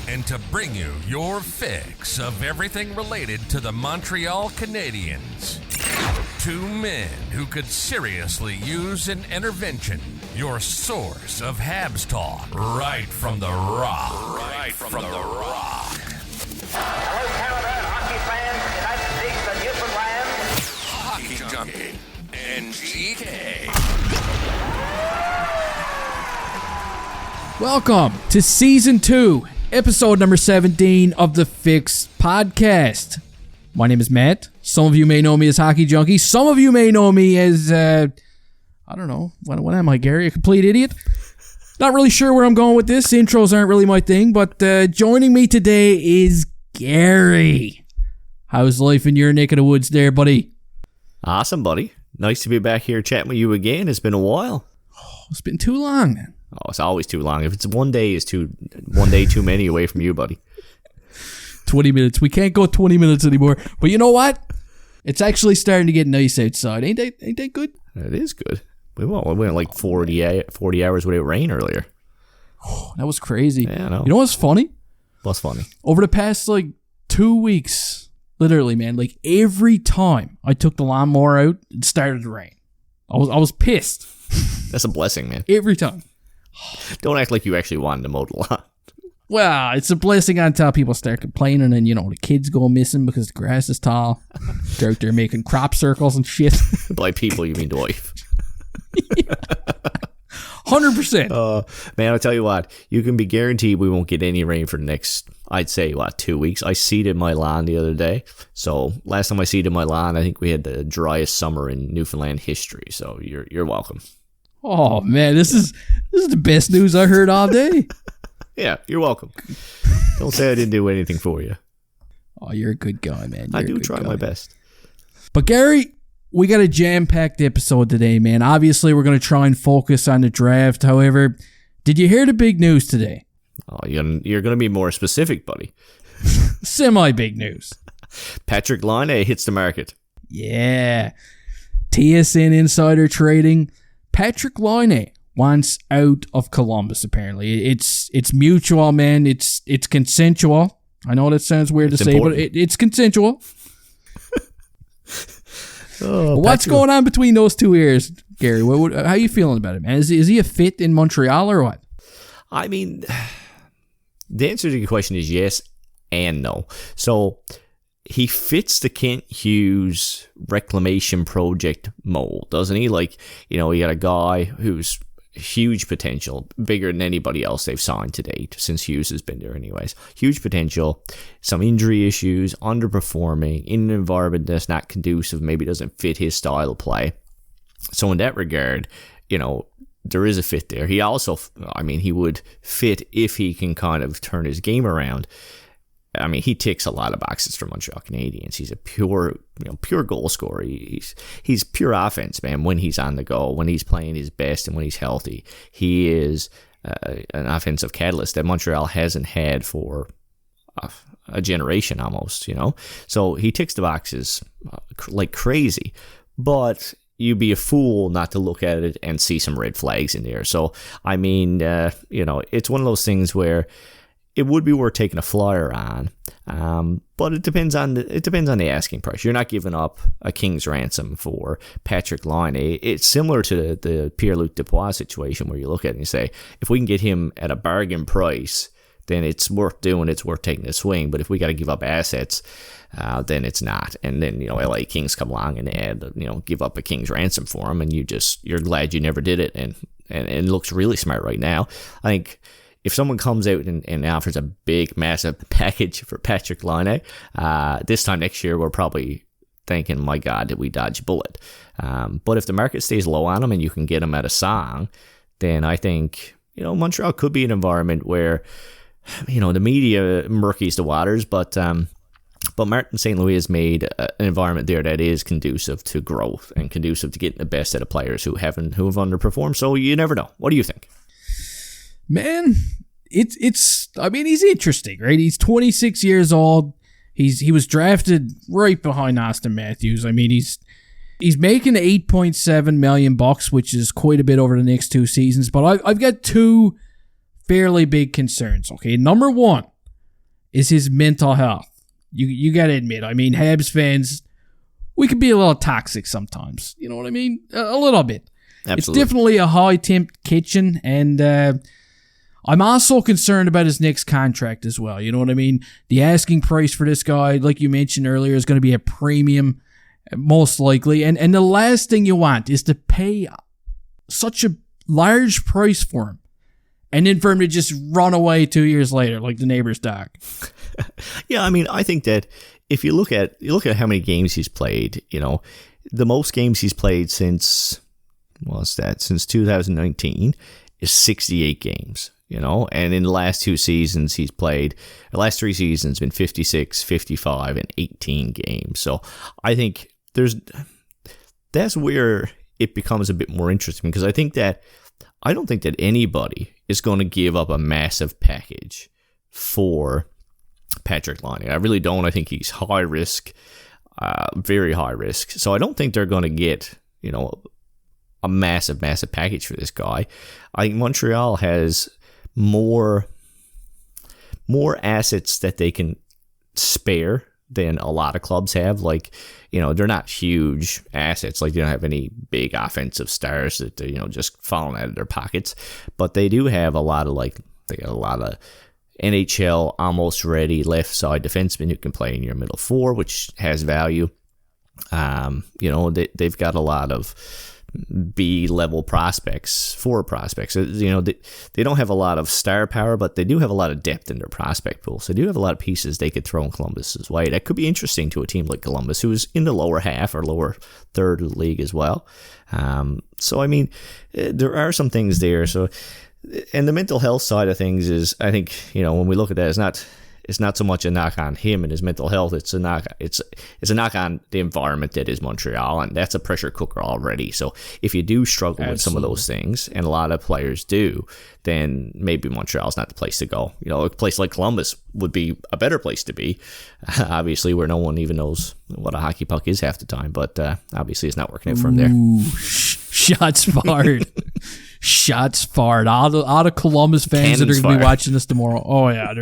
and to bring you your fix of everything related to the Montreal Canadiens. Two men who could seriously use an intervention. Your source of Habs talk, right from the rock. Right from the rock. Hello, Canada, hockey fans, United States and Newfoundland. Hockey Junkie and GK. Welcome to Season 2, Episode number 17 of the Fix Podcast. My name is Matt. Some of you may know me as Hockey Junkie. Some of you may know me as, I don't know. What am I, Gary? A complete idiot? Not really sure where I'm going with this. Intros aren't really my thing, but joining me today is Gary. How's life in your neck of the woods there, buddy? Awesome, buddy. Nice to be back here chatting with you again. It's been a while. Oh, it's been too long, man. Oh, it's always too long. If it's one day too many away from you, buddy. 20 minutes. We can't go 20 minutes anymore. But you know what? It's actually starting to get nice outside. Ain't that good? It is good. We went like 40 hours without rain earlier. Oh, that was crazy. Yeah, I know. You know what's funny? What's funny? Over the past 2 weeks, literally, man, every time I took the lawnmower out, it started to rain. I was pissed. That's a blessing, man. Every time. Don't act like you actually wanted to mow the lawn. Well, it's a blessing until people start complaining and, the kids go missing because the grass is tall. They're out there making crop circles and shit. By people, you mean the wife. 100%. Man, I'll tell you what. You can be guaranteed we won't get any rain for the next, I'd say, 2 weeks. I seeded my lawn the other day. So last time I seeded my lawn, I think we had the driest summer in Newfoundland history. So you're welcome. Oh, man, this is the best news I heard all day. Yeah, you're welcome. Don't say I didn't do anything for you. Oh, you're a good guy, man. I do try my best. But Gary, we got a jam-packed episode today, man. Obviously, we're going to try and focus on the draft. However, did you hear the big news today? Oh, you're going to be more specific, buddy. Semi-big news. Patrik Laine hits the market. Yeah. TSN Insider Trading. Patrik Laine wants out of Columbus, apparently. It's mutual, man. It's consensual. I know that sounds weird to say, but it's consensual. What's going on between those two ears, Gary? How are you feeling about it, man? Is he a fit in Montreal or what? I mean, the answer to your question is yes and no. So he fits the Kent Hughes reclamation project mold, doesn't he? You got a guy who's huge potential, bigger than anybody else they've signed to date since Hughes has been there anyways. Huge potential, some injury issues, underperforming, in an environment that's not conducive, maybe doesn't fit his style of play. So in that regard, there is a fit there. He also, he would fit if he can kind of turn his game around. He ticks a lot of boxes for Montreal Canadiens. He's a pure goal scorer. He's pure offense, man. When he's on the go, when he's playing his best, and when he's healthy, he is an offensive catalyst that Montreal hasn't had for a generation almost. So he ticks the boxes like crazy. But you'd be a fool not to look at it and see some red flags in there. So it's one of those things where it would be worth taking a flyer on, but it depends on the asking price. You're not giving up a king's ransom for Patrik Laine. It's similar to the Pierre-Luc Dubois situation where you look at it and you say, if we can get him at a bargain price, then it's worth doing. It's worth taking a swing. But if we got to give up assets, then it's not. And then LA Kings come along and add give up a king's ransom for him, and you're glad you never did it. And it looks really smart right now. I think if someone comes out and offers a big, massive package for Patrik Laine, this time next year, we're probably thinking, my God, did we dodge a bullet? But if the market stays low on him and you can get him at a song, then I think, Montreal could be an environment where, the media murkies the waters, but Martin St. Louis has made an environment there that is conducive to growth and conducive to getting the best out of players who have underperformed. So you never know. What do you think? Man, he's interesting, right? He's 26 years old. He was drafted right behind Austin Matthews. He's making $8.7 million, which is quite a bit over the next 2 seasons. But I've got two fairly big concerns. Okay, number one, is his mental health. You got to admit, I mean, Habs fans, we can be a little toxic sometimes. You know what I mean? A little bit. Absolutely. It's definitely a high-temp kitchen, and I'm also concerned about his next contract as well. You know what I mean? The asking price for this guy, like you mentioned earlier, is going to be a premium, most likely. And the last thing you want is to pay such a large price for him, and then for him to just run away 2 years later, like the neighbor's dog. Yeah, I mean, I think that if you look at how many games he's played, you know, the most games he's played since 2019 is 68 games, you know, and in the last 2 seasons he's played, the last 3 seasons been 56, 55, and 18 games. So I think that's where it becomes a bit more interesting, because I don't think that anybody is going to give up a massive package for Patrik Laine. I really don't. I think he's high risk, very high risk. So I don't think they're going to get, you know, a massive package for this guy. I think Montreal has more assets that they can spare than a lot of clubs have. Like, you know, they're not huge assets. Like, they don't have any big offensive stars that, you know, just falling out of their pockets. But they do have a lot of, like, they got a lot of NHL almost ready left side defensemen who can play in your middle four, which has value. You know, they've got a lot of B-level prospects, forward prospects. You know, they don't have a lot of star power, but they do have a lot of depth in their prospect pool. So they do have a lot of pieces they could throw in Columbus's way. That could be interesting to a team like Columbus, who's in the lower half or lower third of the league as well. So, I mean, there are some things there. So, and the mental health side of things is, I think, you know, when we look at that, it's not so much a knock on him and his mental health. It's a knock on the environment that is Montreal, and that's a pressure cooker already. So if you do struggle with some of those things, and a lot of players do, then maybe Montreal's not the place to go. You know, a place like Columbus would be a better place to be, obviously, where no one even knows what a hockey puck is half the time. But obviously, it's not working out from there. Shots fired. Shots fired. All the Columbus fans that are going to be watching this tomorrow. Oh yeah,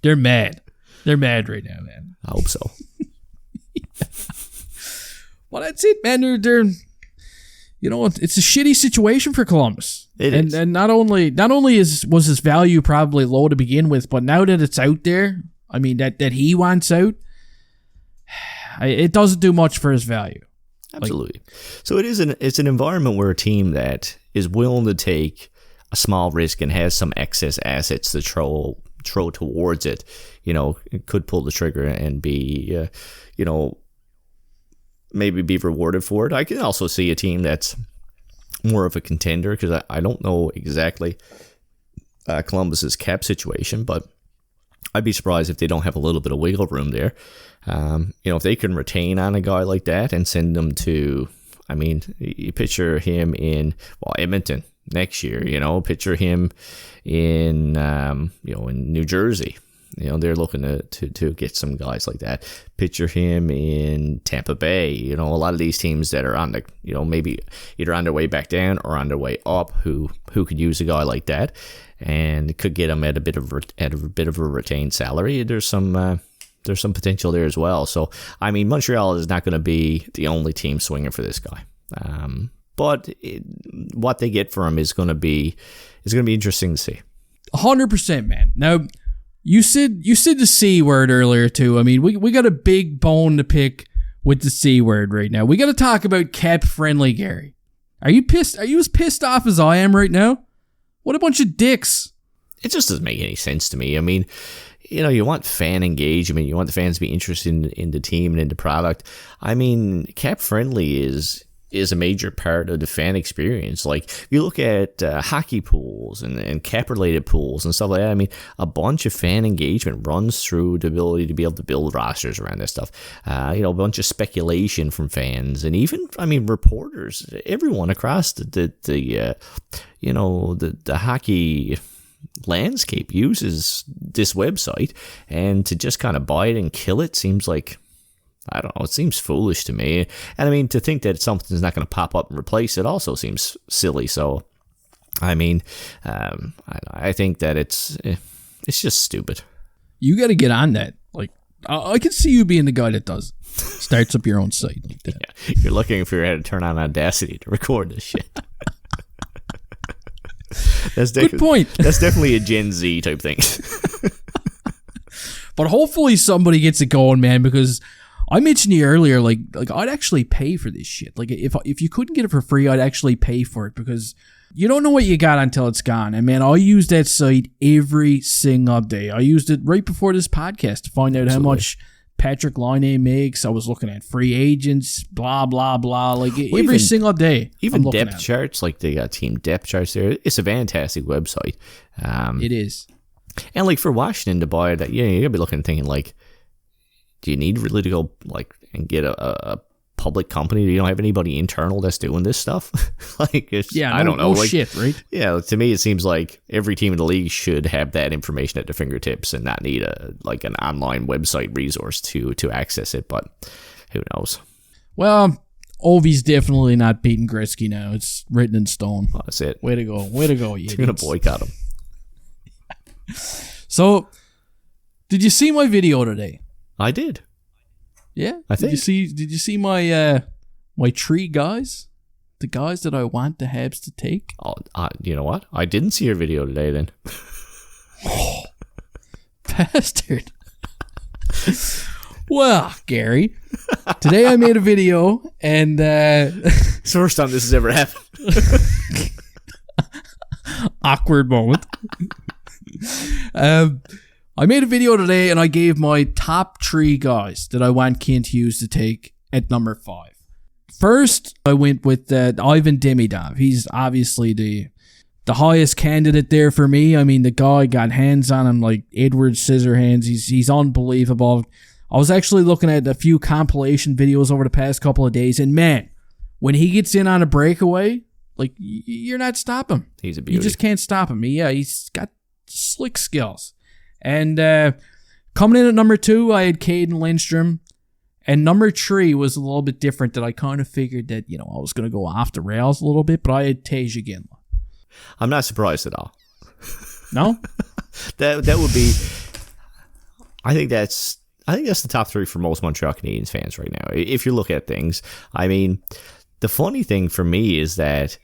they're mad. They're mad right now, man. I hope so. Well, that's it, man. They're you know, it's a shitty situation for Columbus. It is. And not only was his value probably low to begin with, but now that it's out there, I mean that he wants out, it doesn't do much for his value. Absolutely. So it's an environment where a team that is willing to take a small risk and has some excess assets to throw towards it, you know, could pull the trigger and be, you know, maybe be rewarded for it. I can also see a team that's more of a contender, because I don't know exactly Columbus's cap situation, but I'd be surprised if they don't have a little bit of wiggle room there. You know, if they can retain on a guy like that and send them to, I mean, you picture him in, well, Edmonton next year, you know, picture him in, you know, in New Jersey. You know, they're looking to get some guys like that. Picture him in Tampa Bay. You know, a lot of these teams that are on the, you know, maybe either on their way back down or on their way up, who could use a guy like that, and could get him at a bit of a retained salary. There's some potential there as well. So, I mean, Montreal is not going to be the only team swinging for this guy. But what they get for him is going to be interesting to see. 100%, man. Now, you said the C word earlier too. I mean, we got a big bone to pick with the C word right now. We got to talk about CapFriendly, Gary. Are you pissed? Are you as pissed off as I am right now? What a bunch of dicks. It just doesn't make any sense to me. I mean, you know, you want fan engagement. You want the fans to be interested in the team and in the product. I mean, CapFriendly is a major part of the fan experience. Like, you look at hockey pools and cap-related pools and stuff like that. I mean, a bunch of fan engagement runs through the ability to be able to build rosters around this stuff. You know, a bunch of speculation from fans, and even, I mean, reporters, everyone across the hockey landscape uses this website, and to just kind of buy it and kill it seems like, I don't know, it seems foolish to me. And I mean, to think that something's not going to pop up and replace it also seems silly. So, I mean, I think that it's just stupid. You got to get on that. Like, I can see you being the guy that starts up your own site like that. Yeah, you're looking for how to turn on Audacity to record this shit. Good point. That's definitely a Gen Z type thing. But hopefully somebody gets it going, man, because I mentioned to you earlier, like I'd actually pay for this shit. Like if you couldn't get it for free, I'd actually pay for it because you don't know what you got until it's gone. And man, I use that site every single day. I used it right before this podcast to find out how much Patrik Laine makes. I was looking at free agents, blah, blah, blah. Like every single day. Even depth charts, like they got team depth charts there. It's a fantastic website. It is. And like for Washington to buy that, you gotta be looking and thinking like, do you need really to go like and get a public company? You don't have anybody internal that's doing this stuff. Like, I don't know. No shit, right? Yeah, to me it seems like every team in the league should have that information at their fingertips and not need an online website resource to access it. But who knows? Well, Ovi's definitely not beating Gretzky now. It's written in stone. Oh, that's it. Way to go, you. You're gonna boycott him. So, did you see my video today? I did. Yeah, I think. Did you see my my tree guys? The guys that I want the Habs to take. Oh, you know what? I didn't see your video today. Then, bastard. Well, Gary, today I made a video, and it's the first time this has ever happened. Awkward moment. I made a video today and I gave my top 3 guys that I want Kent Hughes to take at number 5. First, I went with Ivan Demidov. He's obviously the highest candidate there for me. I mean, the guy got hands on him like Edward Scissorhands. He's unbelievable. I was actually looking at a few compilation videos over the past couple of days, and man, when he gets in on a breakaway, like, you're not stopping him. He's a beauty. You just can't stop him. He's got slick skills. And coming in at number 2, I had Kaden Lindstrom. And number 3 was a little bit different, that I kind of figured that, I was going to go off the rails a little bit, but I had Tij Iginla. I'm not surprised at all. No? that would be... I think that's the top 3 for most Montreal Canadiens fans right now. If you look at things, I mean, the funny thing for me is that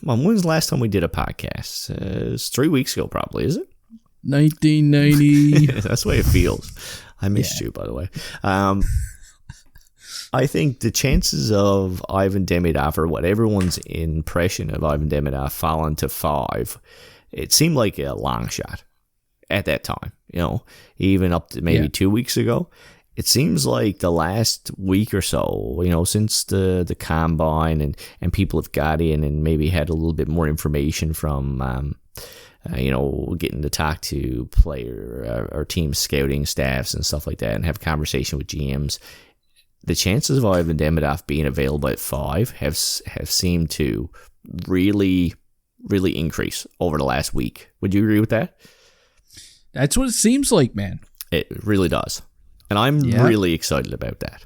when was the last time we did a podcast? It's 3 weeks ago, probably, is it? 1990. That's the way it feels. I missed you, by the way. I think the chances of Ivan Demidov, or what everyone's impression of Ivan Demidov, falling to 5, it seemed like a long shot at that time. Even up to maybe 2 weeks ago. It seems like the last week or so, since the combine and people have got in and maybe had a little bit more information from, getting to talk to player or team scouting staffs and stuff like that and have a conversation with GMs, the chances of Ivan Demidov being available at 5 have seemed to really, really increase over the last week. Would you agree with that? That's what it seems like, man. It really does. And I'm really excited about that.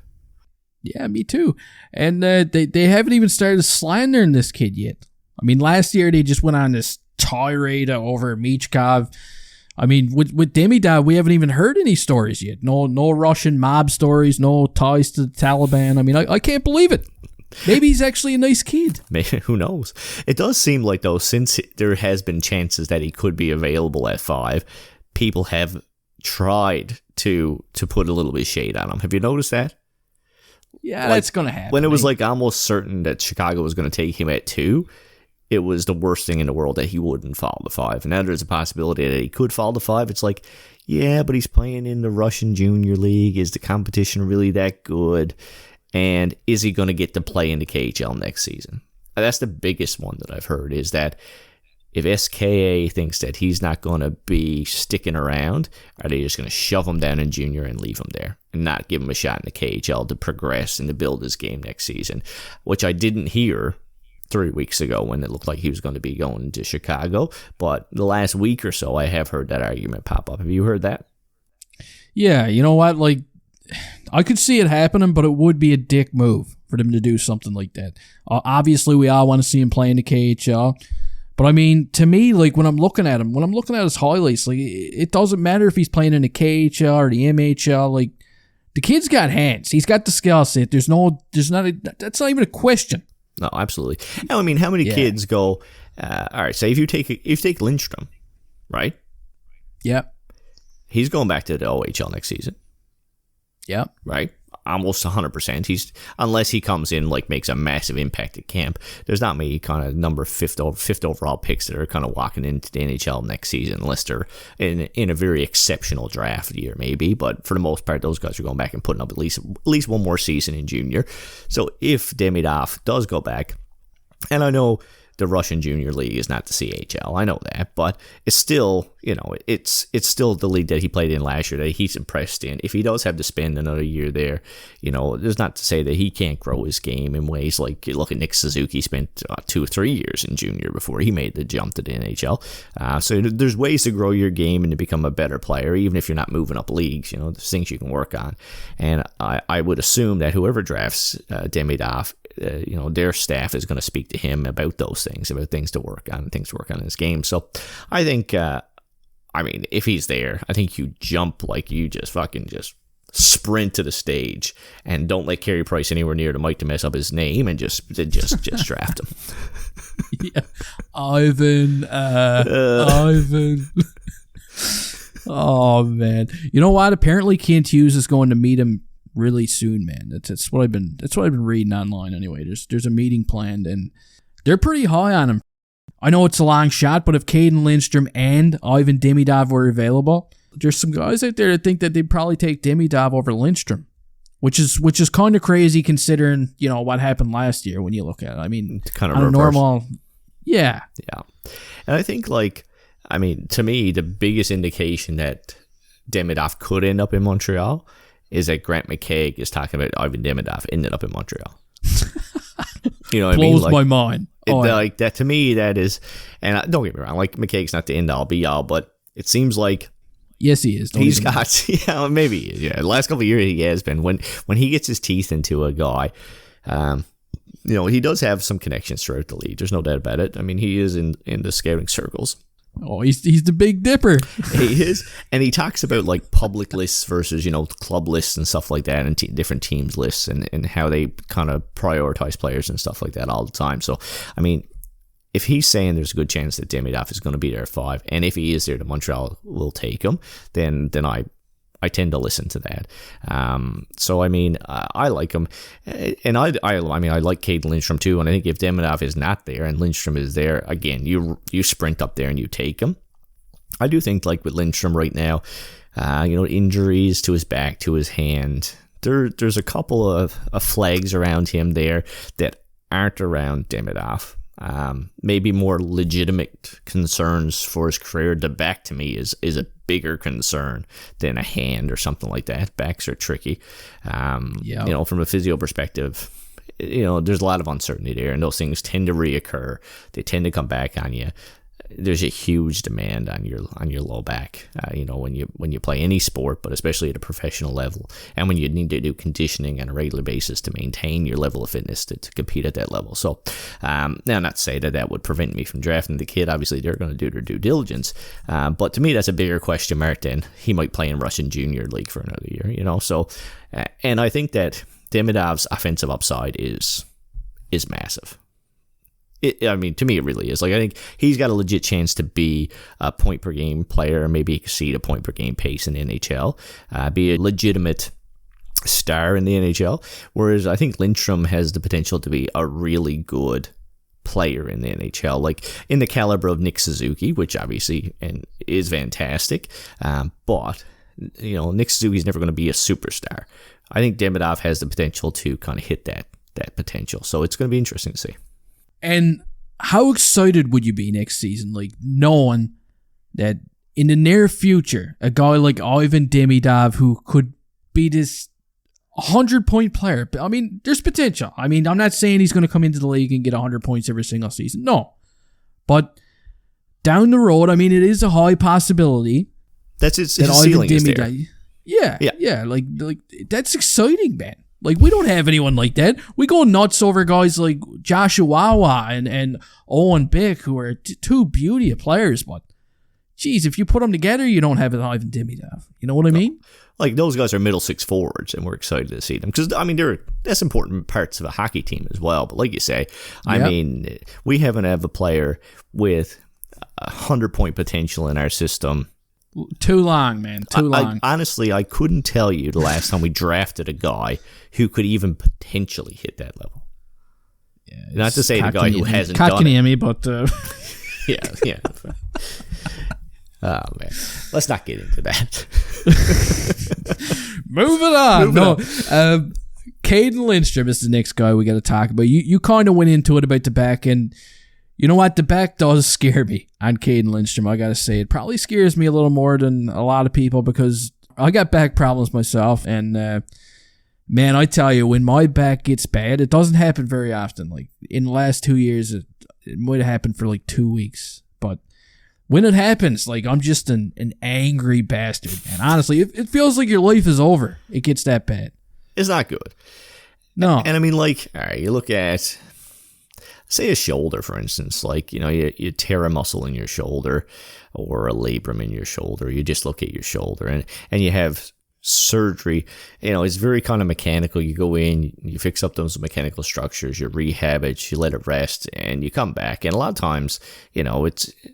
Yeah, me too. And they haven't even started slandering this kid yet. I mean, last year they just went on this tirade over Michkov. I mean, with Demidov, we haven't even heard any stories yet. No Russian mob stories, no ties to the Taliban. I mean, I can't believe it. Maybe he's actually a nice kid. Maybe, who knows? It does seem like, though, since there has been chances that he could be available at 5, people have tried to put a little bit of shade on him. Have you noticed that? Yeah, that's going to happen. When it was like almost certain that Chicago was going to take him at 2, it was the worst thing in the world that he wouldn't fall to 5. And now there's a possibility that he could fall to 5. It's like, yeah, but he's playing in the Russian Junior League. Is the competition really that good? And is he going to get to play in the KHL next season? That's the biggest one that I've heard, is that if SKA thinks that he's not going to be sticking around, are they just going to shove him down in junior and leave him there and not give him a shot in the KHL to progress and to build his game next season? Which I didn't hear 3 weeks ago when it looked like he was going to be going to Chicago. But the last week or so, I have heard that argument pop up. Have you heard that? Yeah, you know what? Like, I could see it happening, but it would be a dick move for them to do something like that. Obviously, we all want to see him play in the KHL. But I mean, to me, like when I'm looking at his highlights, like it doesn't matter if he's playing in the KHL or the MHL. Like the kid's got hands. He's got the skill set. That's not even a question. No, absolutely. I mean, how many kids go? All right, say if you take Lindstrom, right? Yeah. He's going back to the OHL next season. Yeah. Right? Almost 100%. Unless he comes in, like, makes a massive impact at camp. There's not many kind of number fifth overall picks that are kind of walking into the NHL next season, unless they're in a very exceptional draft year, maybe. But for the most part, those guys are going back and putting up at least one more season in junior. So if Demidov does go back, and I know the Russian Junior League is not the CHL. I know that, but it's still, it's still the league that he played in last year that he's impressed in. If he does have to spend another year there, there's not to say that he can't grow his game in ways like, look at Nick Suzuki, spent 2 or 3 years in junior before he made the jump to the NHL. So there's ways to grow your game and to become a better player, even if you're not moving up leagues. There's things you can work on. And I would assume that whoever drafts Demidov, their staff is going to speak to him about those things, about things to work on in his game. So I think, if he's there, I think you jump like you just sprint to the stage and don't let Carey Price anywhere near the mic to mess up his name and just draft him. Yeah. Ivan. Oh, man. You know what? Apparently Kent Hughes is going to meet him really soon, man. That's what I've been reading online anyway. There's a meeting planned and they're pretty high on him. I know it's a long shot, but if Kaden Lindstrom and Ivan Demidov were available, there's some guys out there that think that they'd probably take Demidov over Lindstrom, which is kind of crazy considering, what happened last year when you look at it. I mean, it's kind of on a normal, yeah. And I think to me, the biggest indication that Demidov could end up in Montreal is that Grant McKaig is talking about Ivan Demidov ended up in Montreal. You know what I mean? Blows my mind. Like that to me, that is, and don't get me wrong, like McKaig's not the end all be all, but it seems like yes, he is. He's got, maybe he is. Yeah, the last couple of years he has been. When he gets his teeth into a guy, he does have some connections throughout the league. There's no doubt about it. I mean, he is in the scouting circles. Oh, he's the Big Dipper. He is, and he talks about like public lists versus club lists and stuff like that, and different teams lists and how they kind of prioritize players and stuff like that all the time. So, I mean, if he's saying there's a good chance that Demidov is going to be there at 5, and if he is there, the Montreal will take him, then I tend to listen to that. So I mean, I like him, and I like Kaden Lindstrom too. And I think if Demidov is not there and Lindstrom is there, again, you sprint up there and you take him. I do think like with Lindstrom right now, injuries to his back, to his hand, there's a couple of flags around him there that aren't around Demidov. Maybe more legitimate concerns for his career. The back to me is a bigger concern than a hand or something like that. Backs are tricky. From a physio perspective, there's a lot of uncertainty there, and those things tend to reoccur. They tend to come back on you. There's a huge demand on your low back, when you play any sport, but especially at a professional level, and when you need to do conditioning on a regular basis to maintain your level of fitness to compete at that level. So, now not to say that would prevent me from drafting the kid. Obviously, they're going to do their due diligence, but to me, that's a bigger question mark than he might play in Russian Junior League for another year. So, and I think that Demidov's offensive upside is massive. To me, it really is. Like, I think he's got a legit chance to be a point per game player, or maybe exceed a point per game pace in the NHL, be a legitimate star in the NHL. Whereas I think Lindstrom has the potential to be a really good player in the NHL, like in the caliber of Nick Suzuki, which obviously is fantastic. But Nick Suzuki's never going to be a superstar. I think Demidov has the potential to kind of hit that potential. So it's going to be interesting to see. And how excited would you be next season, like knowing that in the near future, a guy like Ivan Demidov, who could be this 100-point player, I mean, there's potential. I mean, I'm not saying he's going to come into the league and get 100 points every single season. No. But down the road, I mean, it is a high possibility. That's his ceiling is there. Yeah. Like that's exciting, man. Like, we don't have anyone like that. We go nuts over guys like Joshua and Owen Bick, who are two beauty of players, but geez, if you put them together, you don't have an Ivan Demidov. You know what I mean? Like, those guys are middle six forwards, and we're excited to see them. Because, I mean, that's important parts of a hockey team as well. But like you say, I mean, we haven't have a player with 100-point potential in our system. Too long, man. Too long. Honestly, I couldn't tell you the last time we drafted a guy who could even potentially hit that level. Yeah, not to say the guy who hasn't done it. But yeah. Oh, man. Let's not get into that. Moving on. Kaden Lindstrom is the next guy we got to talk about. You kind of went into it about the back, and you know what? The back does scare me on Kaden Lindstrom, I got to say. It probably scares me a little more than a lot of people because I got back problems myself, and man, I tell you, when my back gets bad, it doesn't happen very often. Like, in the last 2 years, it might have happened for like 2 weeks, but when it happens, like, I'm just an angry bastard, man. Honestly, it feels like your life is over. It gets that bad. It's not good. No. And I mean, like, all right, you look at, say, a shoulder, for instance. Like, you know, you tear a muscle in your shoulder or a labrum in your shoulder. You dislocate your shoulder and you have surgery. You know, it's very kind of mechanical. You go in, you fix up those mechanical structures, you rehab it, you let it rest, and you come back. And a lot of times, you know,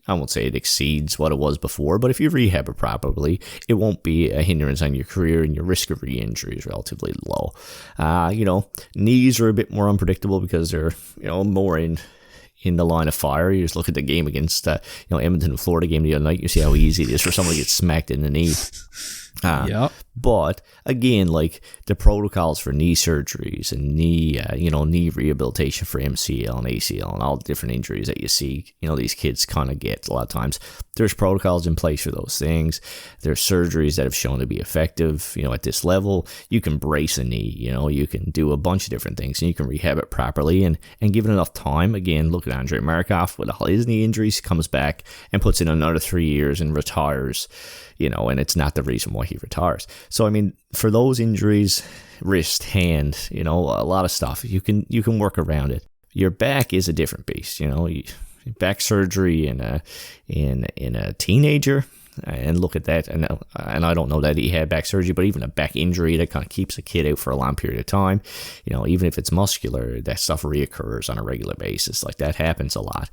I won't say it exceeds what it was before, but if you rehab it properly, it won't be a hindrance on your career, and your risk of re-injury is relatively low. You know, knees are a bit more unpredictable because they're, you know, more in the line of fire. You just look at the game against, Edmonton, Florida game the other night. You see how easy it is for someone to get smacked in the knee. But again, like, the protocols for knee surgeries and knee rehabilitation for MCL and ACL and all the different injuries that you see, you know, these kids kind of get a lot of times. There's protocols in place for those things. There's surgeries that have shown to be effective, you know, at this level. You can brace a knee, you know, you can do a bunch of different things, and you can rehab it properly and give it enough time. Again, look at Andrei Markov with all his knee injuries, comes back and puts in another 3 years and retires. You know, and it's not the reason why he retires. So, I mean, for those injuries, wrist, hand, you know, a lot of stuff, you can work around it. Your back is a different beast, you know. Back surgery in a teenager, and look at that. And I don't know that he had back surgery, but even a back injury that kind of keeps a kid out for a long period of time, you know, even if it's muscular, that stuff reoccurs on a regular basis. Like, that happens a lot.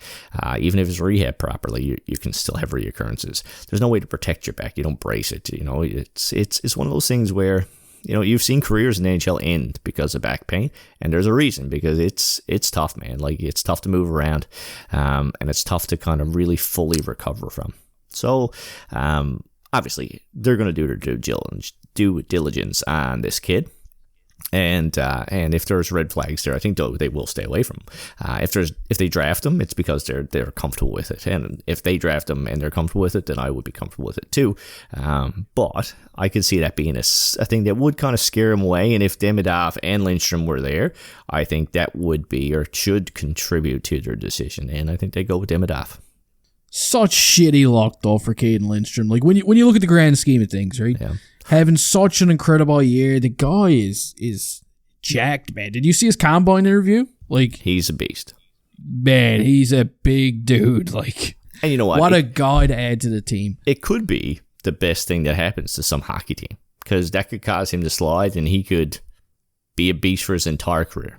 Even if it's rehab properly, you can still have reoccurrences. There's no way to protect your back. You don't brace it. You know, it's one of those things where, you know, you've seen careers in the NHL end because of back pain, and there's a reason, because it's tough, man. Like, it's tough to move around, and it's tough to kind of really fully recover from. So, obviously, they're going to do their due diligence on this kid. And if there's red flags there, I think they will stay away from him. If they draft him, it's because they're comfortable with it. And if they draft him and they're comfortable with it, then I would be comfortable with it too. But I could see that being a thing that would kind of scare him away. And if Demidov and Lindstrom were there, I think that would be, or should contribute to their decision. And I think they go with Demidov. Such shitty luck, though, for Kaden Lindstrom. Like, when you look at the grand scheme of things, right? Yeah. Having such an incredible year, the guy is jacked, man. Did you see his combine interview? Like, he's a beast. Man, he's a big dude. Like, and you know what? What a guy to add to the team. It could be the best thing that happens to some hockey team, because that could cause him to slide, and he could be a beast for his entire career.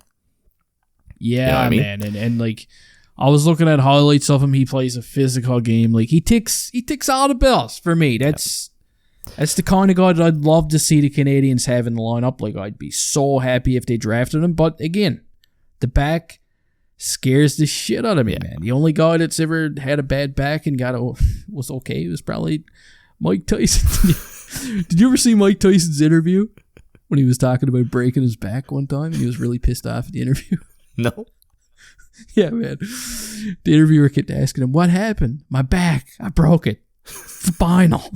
Yeah, you know what I mean? Man, and like, I was looking at highlights of him. He plays a physical game. Like, he ticks all the bills for me. That's the kind of guy that I'd love to see the Canadiens have in the lineup. Like, I'd be so happy if they drafted him. But again, the back scares the shit out of me, man. The only guy that's ever had a bad back and was okay was probably Mike Tyson. Did you ever see Mike Tyson's interview when he was talking about breaking his back one time and he was really pissed off at the interview? No. Yeah, man. The interviewer kept asking him, "What happened?" "My back. I broke it. Spinal."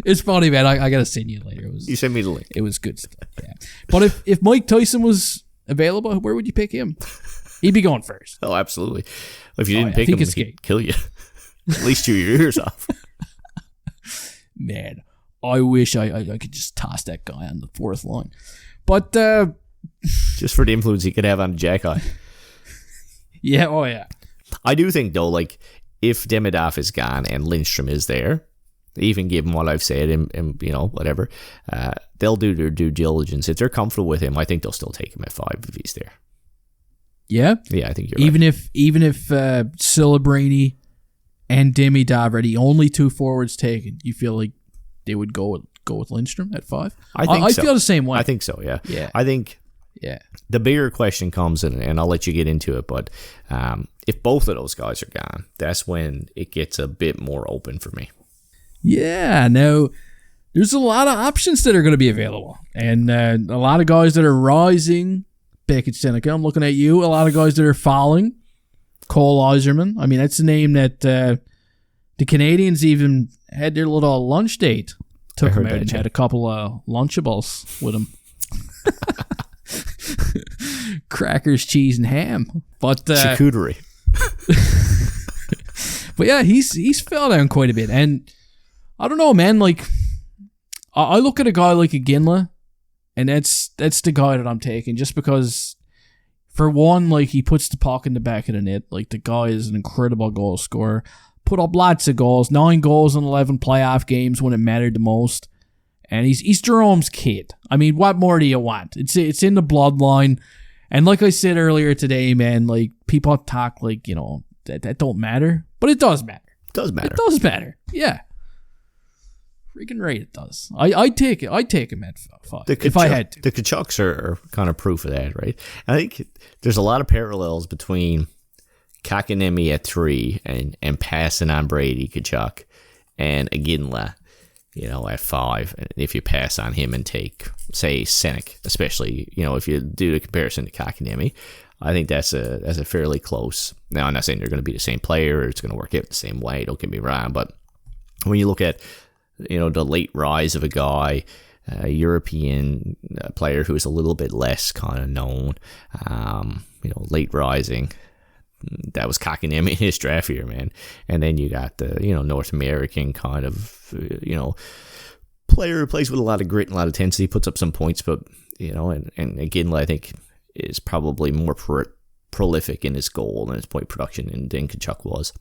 It's funny, man. I gotta send you later. You send me the link. It was good stuff. Yeah. But if Mike Tyson was available, where would you pick him? He'd be going first. Oh, absolutely. If you didn't pick him, he'd kill you. At least chew your ears off. Man, I wish I could just toss that guy on the fourth line. But just for the influence he could have on Jack Eye. Yeah, oh yeah. I do think, though, like, if Demidov is gone and Lindstrom is there, even given what I've said and whatever, they'll do their due diligence. If they're comfortable with him, I think they'll still take him at 5 if he's there. Yeah? Yeah, I think you're even right. Even if Celebrini and Demidov are the only 2 forwards taken, you feel like they would go with Lindstrom at 5? I feel the same way. I think so, yeah. Yeah. I think the bigger question comes, and I'll let you get into it, but if both of those guys are gone, that's when it gets a bit more open for me. Yeah, no, there's a lot of options that are going to be available, and a lot of guys that are rising. Beckett Seneca, I'm looking at you. A lot of guys that are falling. Cole Eiserman. I mean, that's a name that the Canadiens even had their little lunch date. Took him out and had a couple of Lunchables with him. Crackers, cheese, and ham. But charcuterie. But yeah, he's fell down quite a bit, and I don't know, man. Like, I look at a guy like Iginla, and that's the guy that I'm taking, just because, for one, like, he puts the puck in the back of the net. Like, the guy is an incredible goal scorer. Put up lots of goals, 9 goals in 11 playoff games when it mattered the most. And he's Jerome's kid. I mean, what more do you want? It's in the bloodline. And like I said earlier today, man, like, people talk like, that don't matter. But it does matter. It does matter. It does matter. Yeah. Freaking right, it does. I'd take it. I'd take him at 5 if I had to. The Kachucks are kind of proof of that, right? I think there's a lot of parallels between Kotkaniemi at 3 and passing on Brady Kachuk and Iginla, at 5. If you pass on him and take, say, Senek, especially, if you do the comparison to Kotkaniemi, I think that's a fairly close. Now, I'm not saying they're going to be the same player or it's going to work out the same way. Don't get me wrong, but when you look at the late rise of a guy, a European player who is a little bit less kind of known, late rising. That was Kotkaniemi in his draft year, man. And then you got the, North American kind of, player who plays with a lot of grit and a lot of intensity, puts up some points, but, and again, I think is probably more prolific in his goal and his point production than Kachuk was.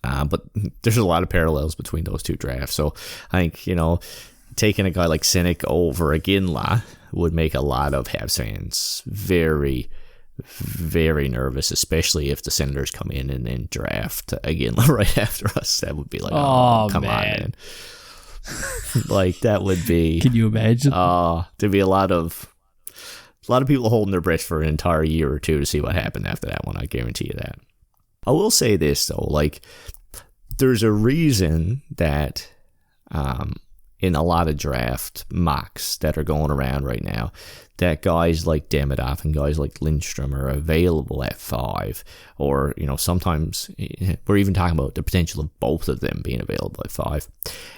But there's a lot of parallels between those 2 drafts. So I think, taking a guy like Senek over Iginla would make a lot of Habs fans very, very nervous, especially if the Senators come in and then draft Iginla right after us. That would be like, oh come on, man. Like, that would be... Can you imagine? There'd be a lot of people holding their breath for an entire year or 2 to see what happened after that one. I guarantee you that. I will say this, though, like, there's a reason that in a lot of draft mocks that are going around right now, that guys like Demidov and guys like Lindstrom are available at 5, or, sometimes we're even talking about the potential of both of them being available at 5.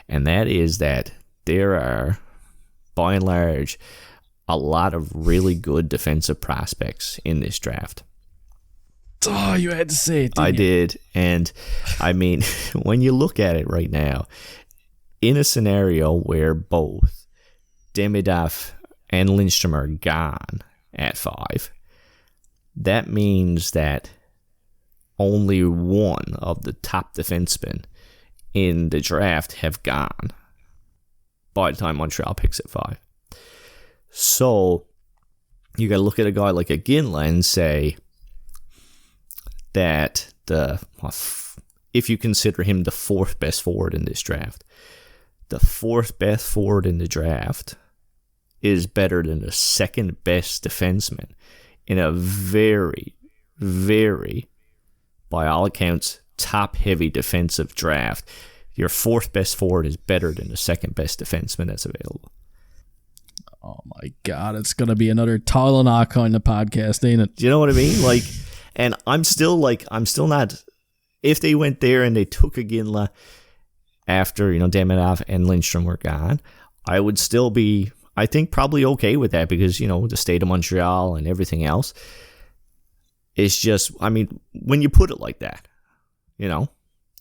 And that is that there are, by and large, a lot of really good defensive prospects in this draft. Oh, you had to say it, didn't I you? did. And I mean, when you look at it right now, in a scenario where both Demidov and Lindstrom are gone at 5, that means that only one of the top defensemen in the draft have gone by the time Montreal picks at 5. So you got to look at a guy like Iginla and say that if you consider him the 4th best forward in this draft, the 4th best forward in the draft is better than the 2nd best defenseman in a very, very, by all accounts, top-heavy defensive draft. Your 4th best forward is better than the 2nd best defenseman that's available. Oh my God, it's going to be another Tylenol kind of podcast, ain't it? Do you know what I mean? Like, and I'm still not, if they went there and they took Iginla after, Demidov and Lindstrom were gone, I would still be, I think, probably okay with that because, the state of Montreal and everything else. It's just, I mean, when you put it like that,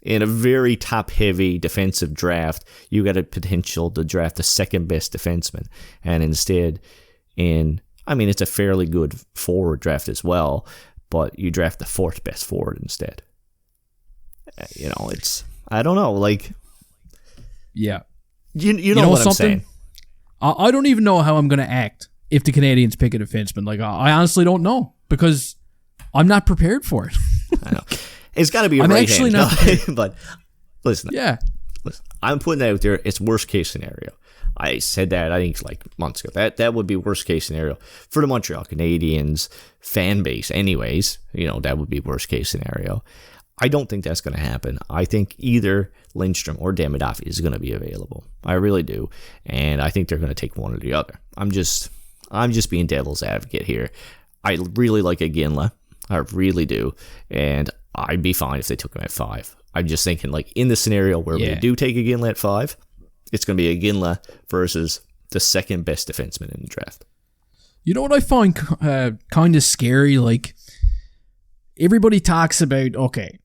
In a very top-heavy defensive draft, you got a potential to draft the second-best defenseman. And instead, it's a fairly good forward draft as well, but you draft the fourth-best forward instead. I don't know, like... Yeah. You know what I'm saying. I don't even know how I'm going to act if the Canadiens pick a defenseman. Like, I honestly don't know, because I'm not prepared for it. I know. It's got to be a I'm right actually hand. not. But listen, I'm putting that out there. It's worst case scenario. I said that, I think, like months ago. That would be worst case scenario for the Montreal Canadiens fan base anyways. That would be worst case scenario. I don't think that's going to happen. I think either Lindstrom or Demidov is going to be available. I really do. And I think they're going to take one or the other. I'm just being devil's advocate here. I really like Iginla. I really do. And I'd be fine if they took him at 5. I'm just thinking, like, in the scenario where they do take Iginla at 5, it's going to be Iginla versus the second best defenseman in the draft. You know what I find kind of scary? Like, everybody talks about, okay,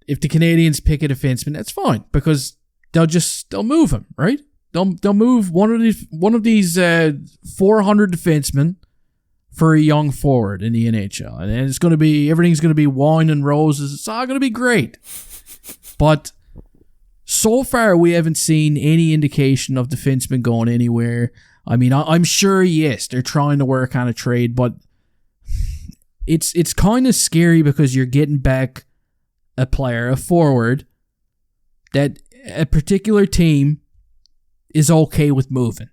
if the Canadiens pick a defenseman, that's fine, because they'll move him, right? They'll move one of these 400 defensemen for a young forward in the NHL, and everything's going to be wine and roses. It's all going to be great. But so far, we haven't seen any indication of defensemen going anywhere. I mean, I'm sure, yes, they're trying to work on a trade, but it's kind of scary, because you're getting back a player, a forward, that a particular team is okay with moving.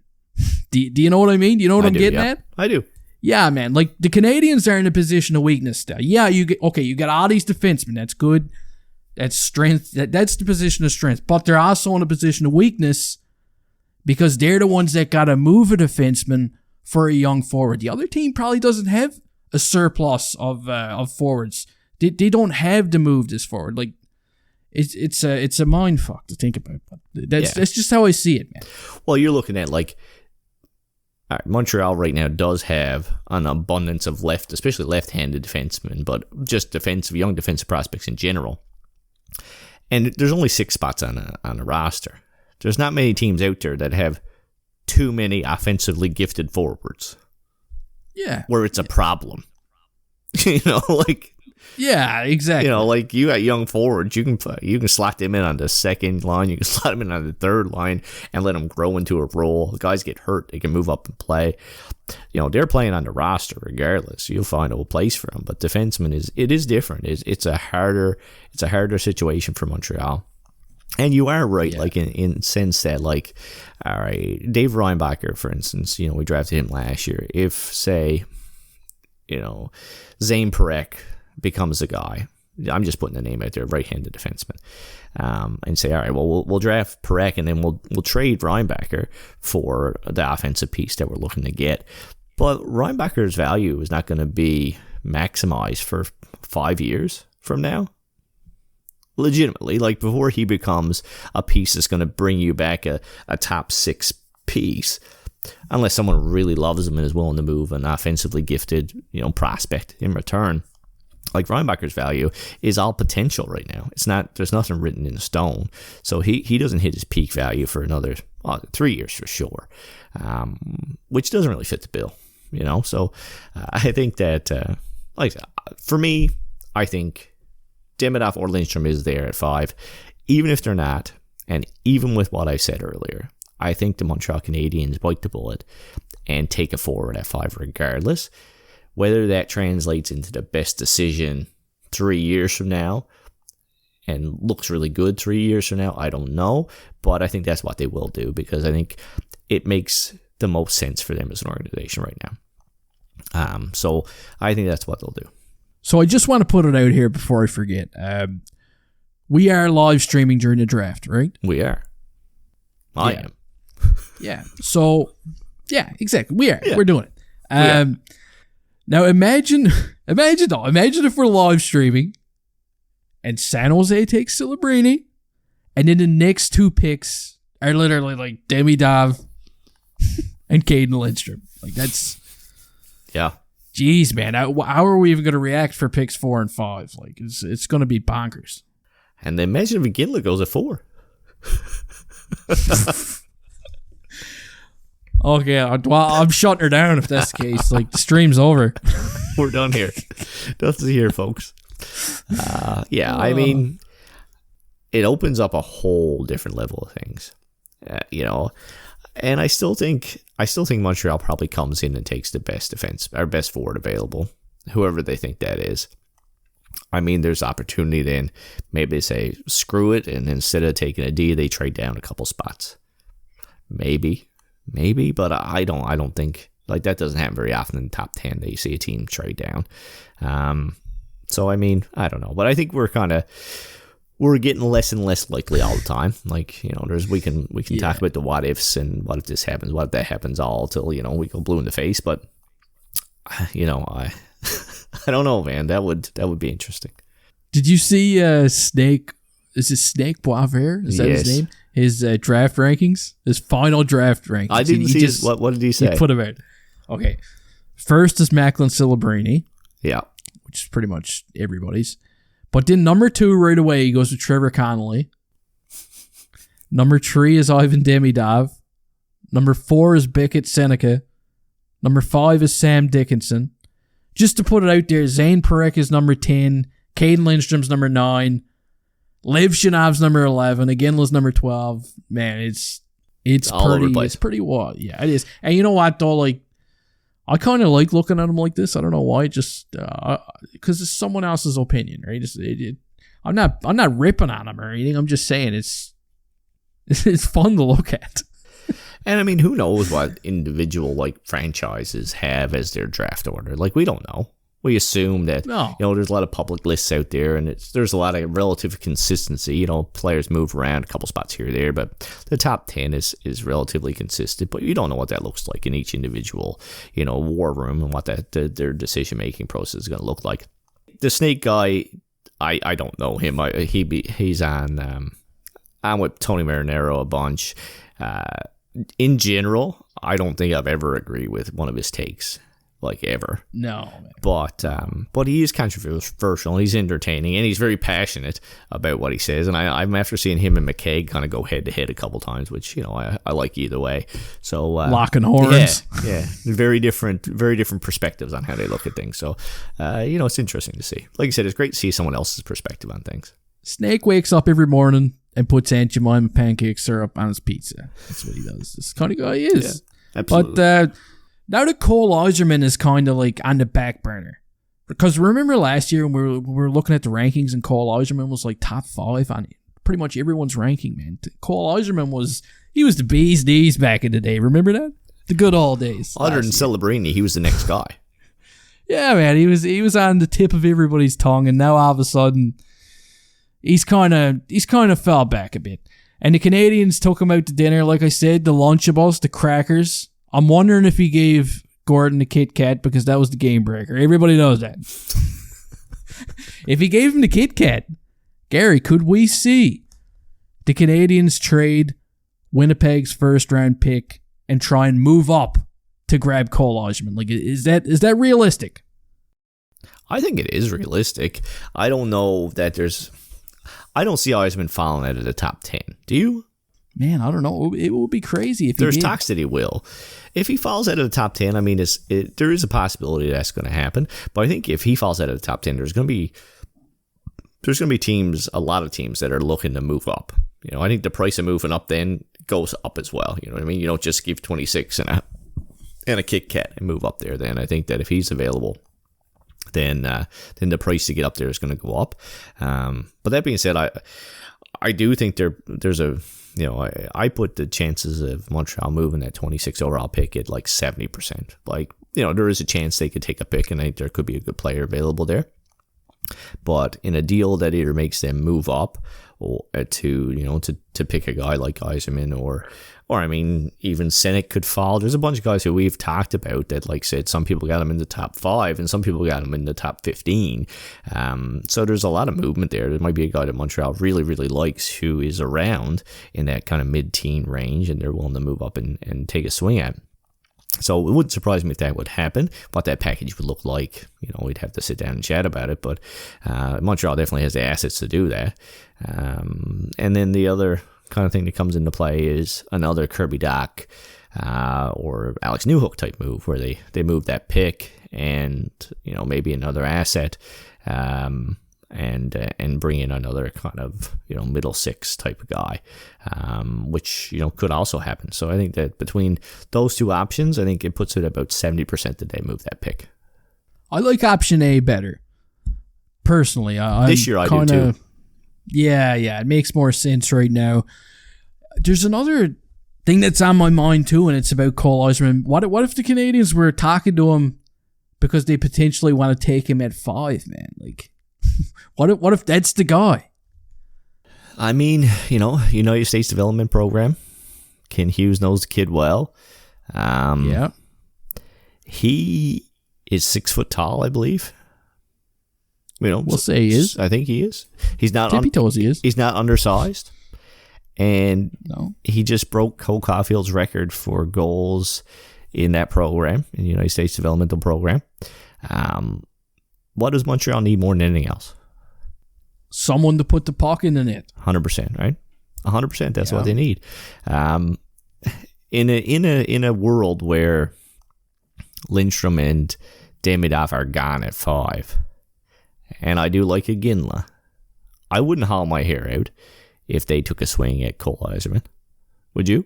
Do you know what I mean? Do you know what I'm getting at? I do. Yeah, man. Like, the Canadiens are in a position of weakness still. Yeah, you got all these defensemen. That's good. That's strength. That's the position of strength. But they're also in a position of weakness, because they're the ones that got to move a defenseman for a young forward. The other team probably doesn't have a surplus of forwards. They don't have to move this forward. Like, it's a mind fuck to think about. But that's just how I see it, man. Well, you're looking at, like, all right, Montreal right now does have an abundance of especially left-handed defensemen, but just young defensive prospects in general. And there's only 6 spots on a roster. There's not many teams out there that have too many offensively gifted forwards. Yeah. Where it's a problem. Yeah, exactly. Like, you got young forwards, you can slot them in on the second line, you can slot them in on the third line, and let them grow into a role. The guys get hurt, they can move up and play. They're playing on the roster regardless. You'll find a place for them. But defenseman is different. It's a harder situation for Montreal. And you are right, like, in sense that, like, all right, Dave Reinbacher, for instance, we drafted him last year. If, say, Zane Parekh becomes a guy, I'm just putting the name out there, right-handed defenseman, and say, all right, well, we'll draft Parekh, and then we'll trade Reinbacher for the offensive piece that we're looking to get. But Reinbacher's value is not going to be maximized for 5 years from now. Legitimately, like, before he becomes a piece that's going to bring you back a top 6 piece, unless someone really loves him and is willing to move an offensively gifted, prospect in return. Like, Reinbacher's value is all potential right now. There's nothing written in stone. So he doesn't hit his peak value for another 3 years for sure, which doesn't really fit the bill, So I think that, for me, I think Demidov or Lindstrom is there at 5. Even if they're not, and even with what I said earlier, I think the Montreal Canadiens bite the bullet and take a forward at 5 regardless. Whether that translates into the best decision 3 years from now and looks really good 3 years from now, I don't know. But I think that's what they will do, because I think it makes the most sense for them as an organization right now. So I think that's what they'll do. So I just want to put it out here before I forget. We are live streaming during the draft, right? We are. I am. Yeah. So, yeah, exactly. We are. Yeah. We're doing it. Now imagine if we're live streaming and San Jose takes Celebrini, and then the next 2 picks are literally like Demidov and Kaden Lindstrom. Like, that's... Yeah. Jeez, man. How are we even going to react for picks 4 and 5? Like, it's going to be bonkers. And then imagine if Iginla goes at 4. Okay, well, I'm shutting her down if that's the case. Like, the stream's over. We're done here. That's here, folks. I mean, it opens up a whole different level of things, And I still think Montreal probably comes in and takes the best defense or best forward available, whoever they think that is. I mean, there's opportunity then. Maybe they say screw it, and instead of taking a D, they trade down a couple spots. Maybe, but I don't think like that doesn't happen very often in the top 10 that you see a team trade down. So I mean, I don't know, but I think we're getting less and less likely all the time. Like, we can talk about the what ifs and what if this happens, what if that happens, all till we go blue in the face. But I don't know, man. That would be interesting. Did you see Snake? Is it Snake Boisvert? Is that his name? His draft rankings, his final draft rankings. I didn't see his. What did he say? He put him out. Okay, first is Macklin Celebrini. Yeah, which is pretty much everybody's. But then number 2 right away, he goes with Trevor Connolly. Number 3 is Ivan Demidov. Number 4 is Beckett Seneca. Number 5 is Sam Dickinson. Just to put it out there, Zane Parekh is number 10. Kaden Lindstrom's number 9. Lev Shinov's number 11. Iginla's number 12. Man, it's all over the place. It's pretty wild. Yeah, it is. And you know what, though? Like, I kind of like looking at him like this. I don't know why. Just because it's someone else's opinion, right? I'm not ripping on him or anything. I'm just saying it's fun to look at. And I mean, who knows what individual like franchises have as their draft order? Like, we don't know. We assume that there's a lot of public lists out there, and there's a lot of relative consistency. Players move around a couple spots here or there, but the top 10 is relatively consistent. But you don't know what that looks like in each individual, war room, and what their decision making process is going to look like. The Snake guy, I don't know him. He's on. I'm with Tony Marinaro a bunch. In general, I don't think I've ever agreed with one of his takes. Like, ever. No. But he is controversial, and he's entertaining, and he's very passionate about what he says. And I'm after seeing him and McKay kind of go head to head a couple times, which I like either way. So locking horns. Yeah, very different perspectives on how they look at things. So it's interesting to see. Like I said, it's great to see someone else's perspective on things. Snake wakes up every morning and puts Aunt Jemima pancake syrup on his pizza. That's what he does. This kind of guy he is. Yeah, absolutely. But now that Cole Eiserman is kind of like on the back burner. Because remember last year when we were looking at the rankings and Cole Eiserman was like top 5 on pretty much everyone's ranking, man. Cole Eiserman was the bee's knees back in the day. Remember that? The good old days. Other than Celebrini, he was the next guy. Yeah, man. He was on the tip of everybody's tongue, and now all of a sudden he's kind of fell back a bit. And the Canadiens took him out to dinner, like I said, the Lunchables, the crackers. I'm wondering if he gave Gordon the Kit Kat because that was the game breaker. Everybody knows that. If he gave him the Kit Kat, Gary, could we see the Canadiens trade Winnipeg's first round pick and try and move up to grab Cole Eiserman? Like, is that realistic? I think it is realistic. I don't know that I don't see Eiserman falling out of the top 10. Do you? Man, I don't know. It would be crazy if there's talks that he will. If he falls out of the top 10, I mean, there is a possibility that's going to happen. But I think if he falls out of the top 10, there's going to be teams, a lot of teams that are looking to move up. I think the price of moving up then goes up as well. You know what I mean? You don't just give 26 and a Kit Kat and move up there. Then I think that if he's available, then the price to get up there is going to go up. But that being said, I do think there's a. I put the chances of Montreal moving that 26 overall pick at like 70%. Like, there is a chance they could take a pick, and I think there could be a good player available there. But in a deal that either makes them move up or to pick a guy like Eiserman or I mean, even Seneca could fall. There's a bunch of guys who we've talked about that, like said, some people got him in the top 5 and some people got him in the top 15. So there's a lot of movement there. There might be a guy that Montreal really, really likes who is around in that kind of mid-teen range, and they're willing to move up and take a swing at. So it wouldn't surprise me if that would happen. What that package would look like, we'd have to sit down and chat about it. But Montreal definitely has the assets to do that. And then the other kind of thing that comes into play is another Kirby Dach or Alex Newhook type move, where they move that pick and maybe another asset, and bring in another kind of middle six type of guy, which could also happen. So I think that between those two options, I think it puts it about 70% that they move that pick. I like option A better, personally. This year I do too. Yeah, it makes more sense right now. There's another thing that's on my mind too, and it's about Cole Eiserman. What if the Canadiens were talking to him because they potentially want to take him at 5, man? Like, what if that's the guy? I mean, United States Development Program. Ken Hughes knows the kid well. Yeah. He is 6 foot tall, I believe. We'll say he is. I think he is. He's not. Tippy toes he is. He's not undersized, and no. He just broke Cole Caulfield's record for goals in that program, in the United States Developmental Program. What does Montreal need more than anything else? Someone to put the puck in the net. 100%, right? 100%. That's what they need. In a world where Lindstrom and Demidov are gone at 5. And I do like Iginla. I wouldn't haul my hair out if they took a swing at Cole Eiserman. Would you?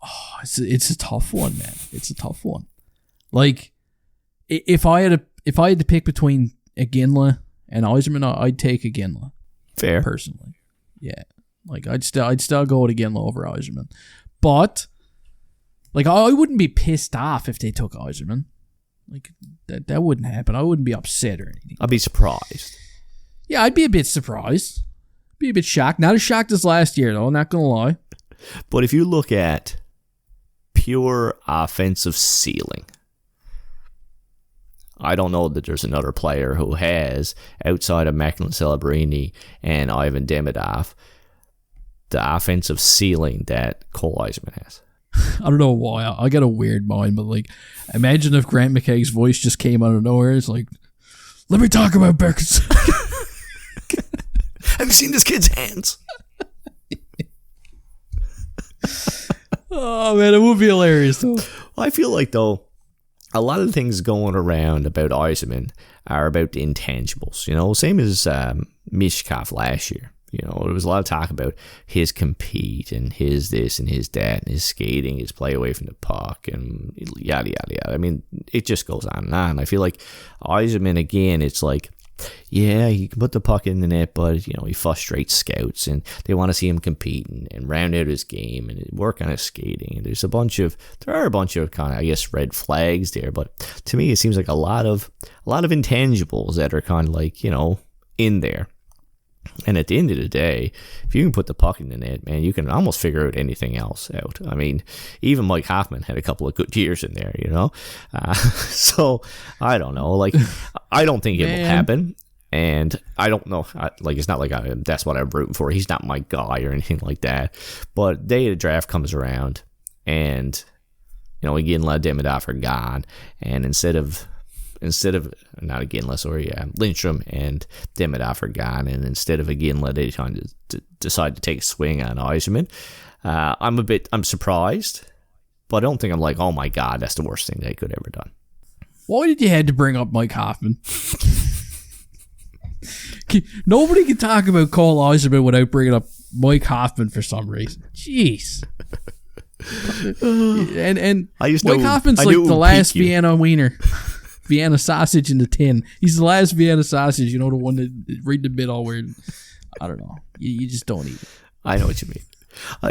Oh, it's a tough one, man. It's a tough one. Like, if I had to pick between Iginla and Eiserman, I'd take Iginla. Fair, personally. Yeah, like I'd still go with Iginla over Eiserman, but like I wouldn't be pissed off if they took Eiserman. Like, that wouldn't happen. I wouldn't be upset or anything. I'd be surprised. Yeah, I'd be a bit surprised. Be a bit shocked. Not as shocked as last year, though. Not going to lie. But if you look at pure offensive ceiling, I don't know that there's another player who has, outside of Macklin Celebrini and Ivan Demidov, the offensive ceiling that Cole Eiserman has. I don't know why. I got a weird mind, but like, imagine if Grant McKegg's voice just came out of nowhere. It's like, let me talk about Beckett. Have you seen this kid's hands? Oh man, it would be hilarious though. I feel like though, a lot of the things going around about Eiserman are about the intangibles. Same as Mishkov last year. There was a lot of talk about his compete and his this and his that and his skating, his play away from the puck and yada, yada, yada. I mean, it just goes on and on. I feel like Eiserman, again, it's like, yeah, he can put the puck in the net, but, he frustrates scouts and they want to see him compete and round out his game and work on his skating. And there are a bunch of kind of, I guess, red flags there. But to me, it seems like a lot of intangibles that are kind of like, in there. And at the end of the day, if you can put the puck in the net, man, you can almost figure out anything else out. I mean, even Mike Hoffman had a couple of good years in there, So, I don't know. Like, I don't think it will happen. And I don't know. It's not like that's what I'm rooting for. He's not my guy or anything like that. But day of the draft comes around, and, Iginla, Demidov are gone. And instead of not Iginla, sorry, Lindstrom and Demidov are gone, and instead of Iginla, they decide to take a swing on Eiserman. I'm surprised, but I don't think I'm like, oh my god, that's the worst thing they could ever done. Why did you have to bring up Mike Hoffman? Nobody can talk about Cole Eiserman without bringing up Mike Hoffman for some reason. Jeez. and Mike Hoffman's like the last Vienna wiener. Vienna sausage in the tin. He's the last Vienna sausage, the one that right in the middle where, I don't know, you just don't eat it. I know what you mean.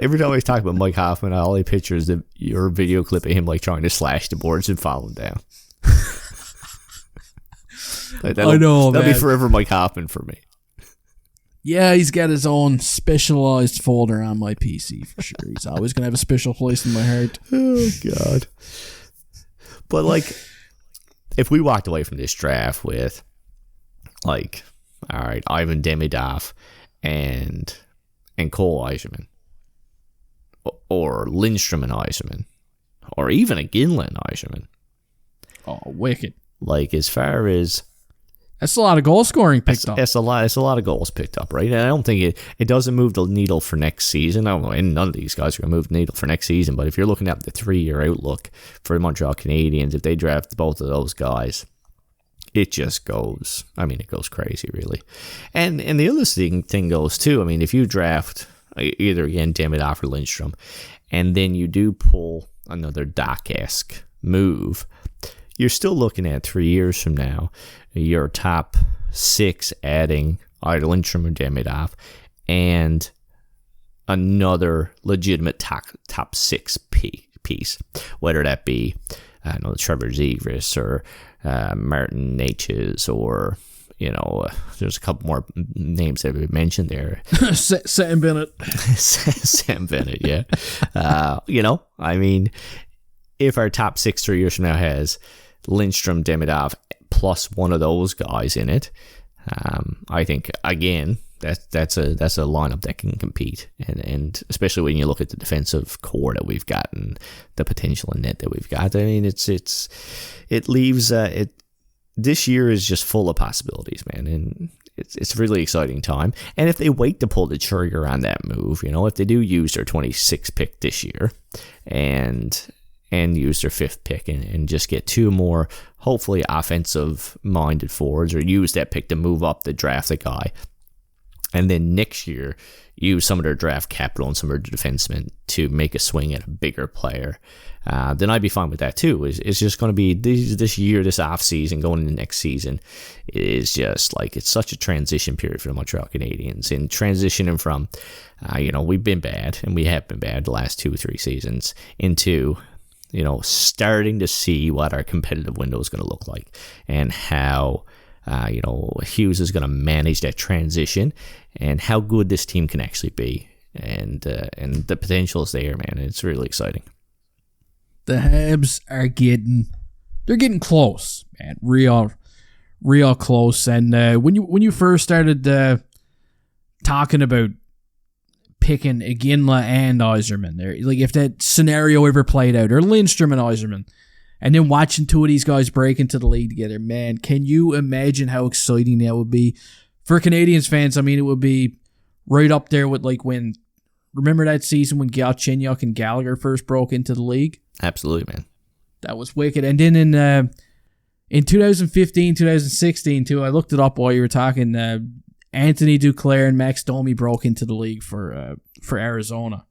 Every time I talk about Mike Hoffman, all I picture is your video clip of him like trying to slash the boards and fall him down. I know, that'll be forever Mike Hoffman for me. Yeah, he's got his own specialized folder on my PC for sure. He's always going to have a special place in my heart. Oh, God. But like, if we walked away from this draft with, like, all right, Ivan Demidov and Cole Eiserman, or Lindstrom and Eiserman, or even Iginla and Eiserman. Oh, wicked. Like, as far as... That's a lot of goal scoring picked up. It's a lot of goals picked up, right? And I don't think it doesn't move the needle for next season. I don't know, and none of these guys are going to move the needle for next season, but if you're looking at the 3-year outlook for the Montreal Canadiens, if they draft both of those guys, it just goes, it goes crazy, really. And the other thing goes, too, if you draft either, again, Demidov or Lindstrom, and then you do pull another Doc-esque move, you're still looking at 3 years from now, your top 6 adding either Lindstrom or Demidov, and another legitimate top 6 piece, whether that be Trevor Zegras or Martin H's, or there's a couple more names that we mentioned there. Sam Bennett. Sam Bennett, yeah. If our top 6 3 years from now has Lindstrom, Demidov, plus one of those guys in it, I think, again, that's a lineup that can compete, and especially when you look at the defensive core that we've got and the potential in net that we've got. It leaves this year is just full of possibilities, man, and it's a really exciting time. And if they wait to pull the trigger on that move, if they do use their 26th pick this year and use their 5th pick and just get 2 more, hopefully offensive-minded forwards, or use that pick to move up the draft a guy, and then next year use some of their draft capital and some of their defensemen to make a swing at a bigger player, then I'd be fine with that too. It's just going to be this year, this offseason, going into next season, is just like, it's such a transition period for the Montreal Canadiens, and transitioning from, we've been bad, and we have been bad the last 2 or 3 seasons, into starting to see what our competitive window is going to look like, and how, Hughes is going to manage that transition, and how good this team can actually be. And the potential is there, man. It's really exciting. The Habs are getting close, man. Real close. And when you first started talking about picking Iginla and Eiserman, like, if that scenario ever played out, or Lindstrom and Eiserman, and then watching 2 of these guys break into the league together, man, can you imagine how exciting that would be for Canadiens fans? It would be right up there with, like, remember that season when Galchenyuk and Gallagher first broke into the league? Absolutely, man. That was wicked. And then in 2015, 2016 too, I looked it up while you were talking, Anthony Duclair and Max Domi broke into the league for Arizona,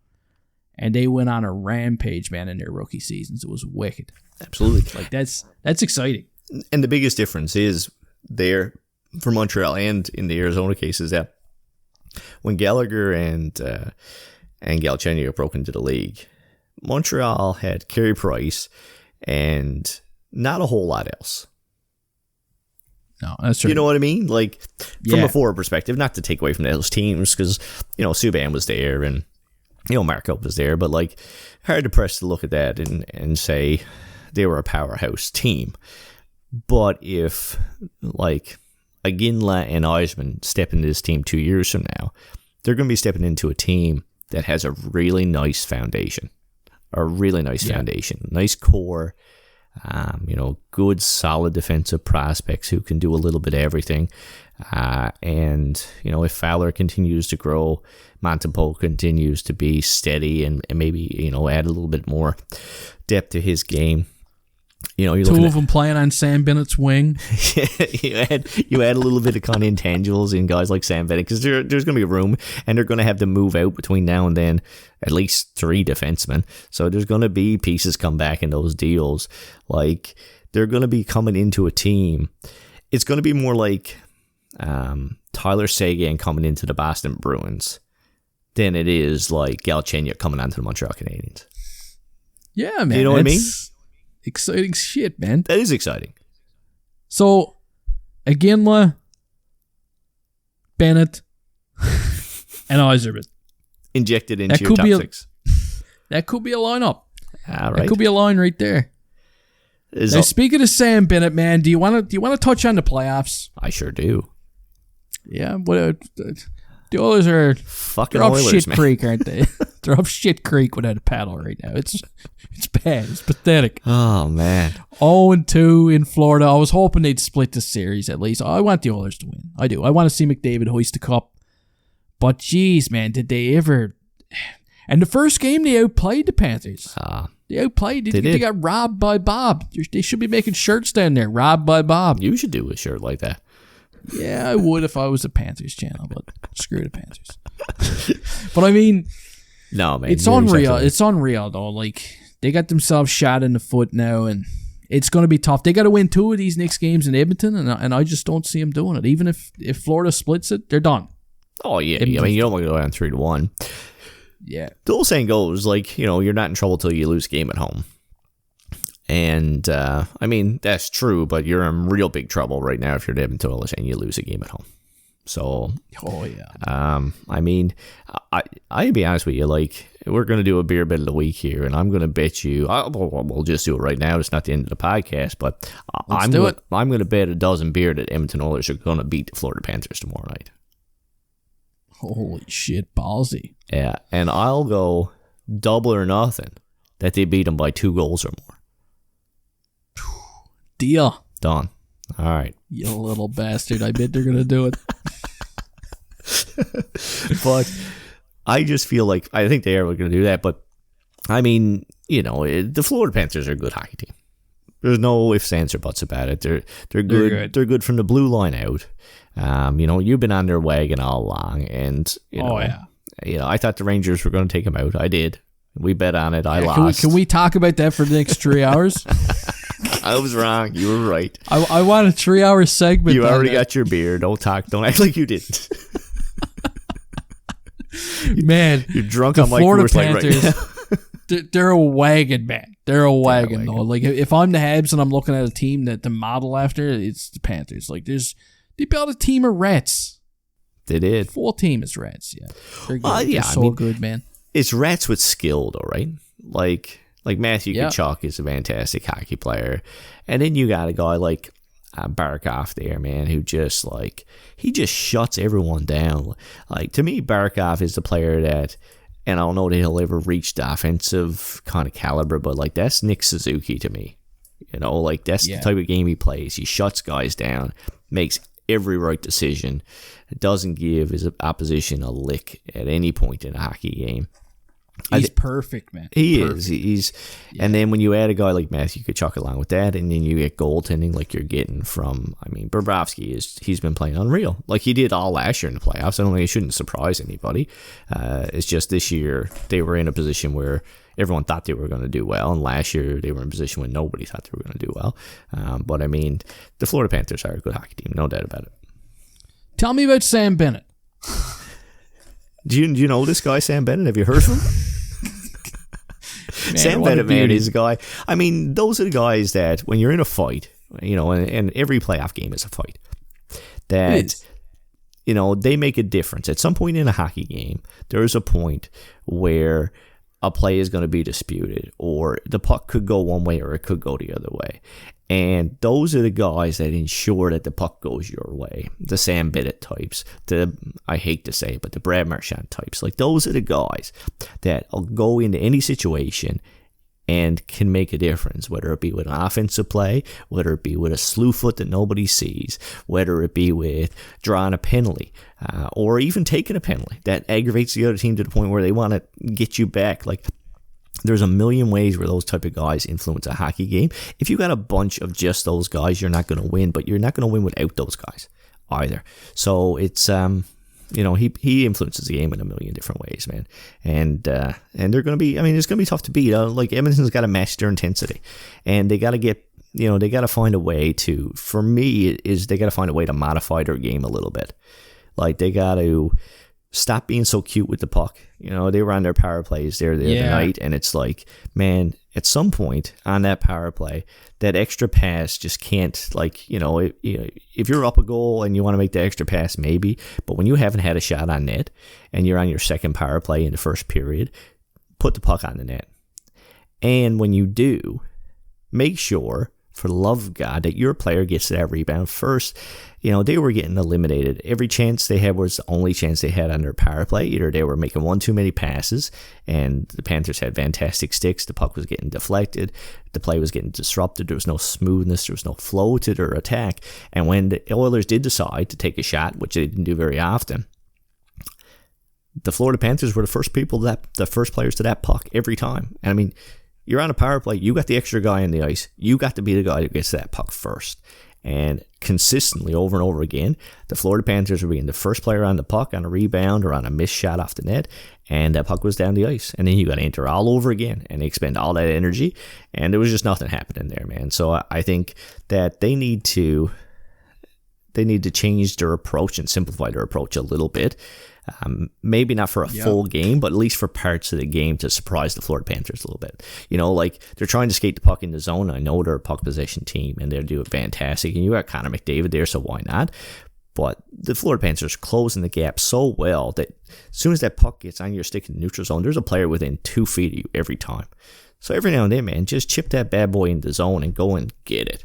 and they went on a rampage, man, in their rookie seasons. It was wicked. Absolutely. Like, that's exciting. And the biggest difference is there for Montreal and in the Arizona case is that when Gallagher and Galchenyuk broke into the league, Montreal had Carey Price and not a whole lot else. No, that's true. You know what I mean? Like, from a forward perspective, not to take away from those teams, because, Subban was there and, Markov was there, but, like, hard to press to look at that and say they were a powerhouse team. But if, like, Iginla and Eiserman step into this team 2 years from now, they're going to be stepping into a team that has a really nice foundation. Nice core. Good, solid defensive prospects who can do a little bit of everything. And if Fowler continues to grow, Montembeault continues to be steady and maybe, add a little bit more depth to his game. You're 2 of them playing on Sam Bennett's wing. you add a little bit of kind of intangibles in guys like Sam Bennett, because there's going to be room, and they're going to have to move out between now and then at least 3 defensemen. So there's going to be pieces come back in those deals. Like, they're going to be coming into a team. It's going to be more like Tyler Seguin coming into the Boston Bruins than it is like Galchenyuk coming onto the Montreal Canadiens. Yeah, man. You know what I mean? Exciting shit, man. That is exciting. So, Iginla, Bennett, and Eiserman injected into your top 6. That could be a lineup. All right. That could be a line right there. Now, speaking of Sam Bennett, man, do you want to touch on the playoffs? I sure do. Yeah, what the Oilers are fucking up Oilers, shit man. creek, aren't they? They're up shit creek without a paddle right now. It's bad. It's pathetic. Oh, man. 0-2 in Florida. I was hoping they'd split the series at least. I want the Oilers to win. I do. I want to see McDavid hoist the cup. But geez, man, did they ever... And the first game, they outplayed the Panthers. They outplayed. They got robbed by Bob. They should be making shirts down there. Robbed by Bob. You should do a shirt like that. Yeah, I would if I was a Panthers channel, but screw the Panthers. But I mean, no, man, it's unreal. Exactly. It's unreal though. Like they got themselves shot in the foot now, and it's going to be tough. They got to win 2 of these next games in Edmonton, and I just don't see them doing it. Even if Florida splits it, they're done. Oh yeah, I mean you don't want to go down 3-1. Yeah, the old saying goes like you're not in trouble till you lose a game at home. And, I mean, that's true, but you're in real big trouble right now if you're the Edmonton Oilers and you lose a game at home. So, I mean, I'd be honest with you, like, we're going to do a beer bet of the week here, and I'm going to bet you, we'll just do it right now, it's not the end of the podcast, but I'm going to bet a dozen beer that Edmonton Oilers are going to beat the Florida Panthers tomorrow night. Holy shit, ballsy. Yeah, and I'll go double or nothing that they beat them by 2 goals or more. Deal. Done. All right. You little bastard. I bet they're going to do it. But I just feel like I think they are going to do that. But, I mean, the Florida Panthers are a good hockey team. There's no ifs, ands, or buts about it. They're good. They're good from the blue line out. You've been on their wagon all along. And, I thought the Rangers were going to take them out. I did. We bet on it. I lost. Can we talk about that for the next 3 hours? I was wrong. You were right. I want a 3-hour segment. You already got your beer. Don't act like you didn't. Man, you're drunk on Mike Coors Light right now. They're a wagon, man. They're a wagon, though. Like if I'm the Habs and I'm looking at a team that to model after, it's the Panthers. Like they built a team of rats. They did. Full team is rats. Yeah, they're good. They're so good, man. It's rats with skill, though, right? Like Matthew Tkachuk is a fantastic hockey player. And then you got a guy like Barkov there, man, who just, he just shuts everyone down. Like, to me, Barkov is the player that, and I don't know that he'll ever reach the offensive kind of caliber, but, that's Nick Suzuki to me. That's the type of game he plays. He shuts guys down, makes every right decision, doesn't give his opposition a lick at any point in a hockey game. He's perfect, man. He is. And then when you add a guy like Matthew Tkachuk along with that, and then you get goaltending like you're getting from, Bobrovsky he's been playing unreal. Like he did all last year in the playoffs. I don't think it shouldn't surprise anybody. It's just this year they were in a position where everyone thought they were going to do well, and last year they were in a position where nobody thought they were going to do well. But the Florida Panthers are a good hockey team, no doubt about it. Tell me about Sam Bennett. Do you know this guy, Sam Bennett? Have you heard of him? Man, Sam Bennett, man, is a guy. Those are the guys that when you're in a fight, and every playoff game is a fight, that, they make a difference. At some point in a hockey game, there's a point where a play is going to be disputed, or the puck could go one way or it could go the other way. And those are the guys that ensure that the puck goes your way. The Sam Bennett types, I hate to say it, but the Brad Marchand types. Like, those are the guys that will go into any situation and can make a difference, whether it be with an offensive play, whether it be with a slew foot that nobody sees, whether it be with drawing a penalty, or even taking a penalty that aggravates the other team to the point where they want to get you back. Like, there's a million ways where those type of guys influence a hockey game. If you got a bunch of just those guys, you're not going to win, but you're not going to win without those guys either. So it's, he influences the game in a million different ways, man. And they're going to be, it's going to be tough to beat. Like, Edmonton's got to match their intensity, and they got to get, they got to find a way to, for me, they got to find a way to modify their game a little bit. Like, they got to stop being so cute with the puck. They were on their power plays there the other night, and it's like, man, at some point on that power play, that extra pass just can't, if you're up a goal and you want to make the extra pass, maybe, but when you haven't had a shot on net and you're on your second power play in the first period, put the puck on the net. And when you do, make sure for the love of God, that your player gets that rebound first. They were getting eliminated. Every chance they had was the only chance they had on their power play. Either they were making one too many passes, and the Panthers had fantastic sticks. The puck was getting deflected. The play was getting disrupted. There was no smoothness. There was no flow to their attack. And when the Oilers did decide to take a shot, which they didn't do very often, the Florida Panthers were the first players to that puck every time. And I mean, you're on a power play. You got the extra guy on the ice. You got to be the guy who gets that puck first. And consistently, over and over again, the Florida Panthers were being the first player on the puck on a rebound or on a missed shot off the net, and that puck was down the ice. And then you got to enter all over again and expend all that energy, and there was just nothing happening there, man. So I think that they need to change their approach and simplify their approach a little bit. Maybe not for a full game, but at least for parts of the game to surprise the Florida Panthers a little bit. Like they're trying to skate the puck in the zone. I know they're a puck possession team and they're doing fantastic. And you got Connor McDavid there, so why not? But the Florida Panthers are closing the gap so well that as soon as that puck gets on your stick in the neutral zone, there's a player within 2 feet of you every time. So every now and then, man, just chip that bad boy in the zone and go and get it.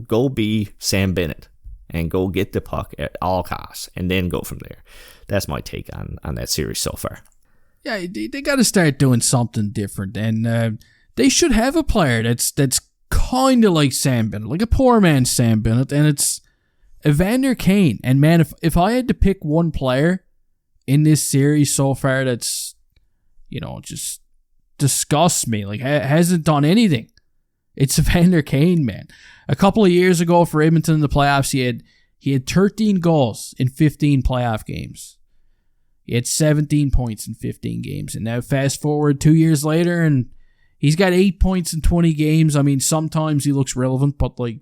Go be Sam Bennett and go get the puck at all costs and then go from there. That's my take on that series so far. Yeah, they got to start doing something different, and they should have a player that's kind of like Sam Bennett, like a poor man's Sam Bennett, and it's Evander Kane. And man, if I had to pick one player in this series so far that's, just disgusts me, like hasn't done anything, it's Evander Kane, man. A couple of years ago for Edmonton in the playoffs, he had 13 goals in 15 playoff games. He had 17 points in 15 games. And now fast forward 2 years later, and he's got 8 points in 20 games. I mean, sometimes he looks relevant, but like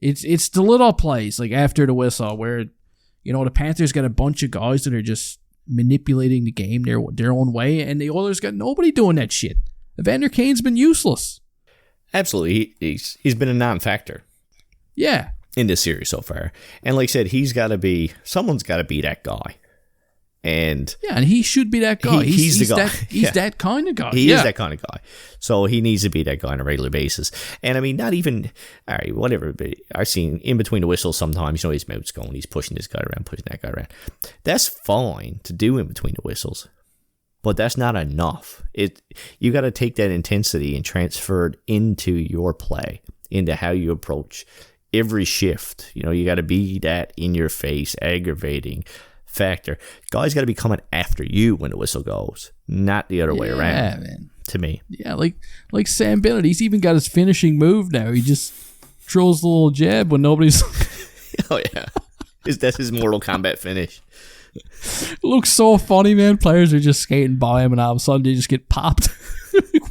it's the little plays, like after the whistle, where the Panthers got a bunch of guys that are just manipulating the game their own way, and the Oilers got nobody doing that shit. Evander Kane's been useless. Absolutely. He's been a non-factor. Yeah. In this series so far. And like I said, someone's got to be that guy. And he should be that guy. He's the guy. He's that kind of guy. He is that kind of guy. So he needs to be that guy on a regular basis. And I mean, not even, all right, whatever. But I've seen in between the whistles sometimes, his mouth's going, he's pushing this guy around, pushing that guy around. That's fine to do in between the whistles. But that's not enough. You got to take that intensity and transfer it into your play, into how you approach every shift. You got to be that in your face, aggravating factor. Guys got to be coming after you when the whistle goes, not the other way around. Man. To me, yeah, like Sam Bennett, he's even got his finishing move now. He just throws the little jab when nobody's. Oh yeah, that's his Mortal Kombat finish. It looks so funny, man. Players are just skating by him, and all of a sudden they just get popped.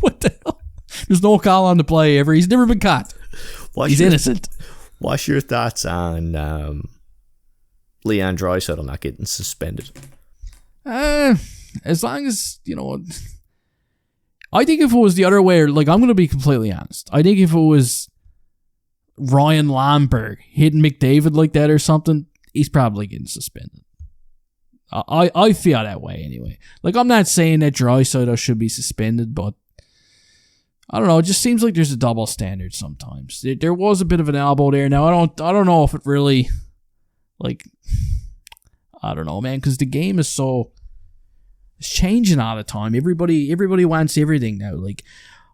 What the hell? There's no call on the play ever. He's never been caught. He's innocent. What's your thoughts on Leon Draisaitl not getting suspended? As long as, I think if it was the other way, like, I'm going to be completely honest. I think if it was Ryan Lomberg hitting McDavid like that or something, he's probably getting suspended. I feel that way anyway. Like, I'm not saying that Draisaitl should be suspended, but I don't know. It just seems like there's a double standard sometimes. There was a bit of an elbow there. Now I don't know if it really, like, I don't know, man, because the game is it's changing all the time. Everybody wants everything now. Like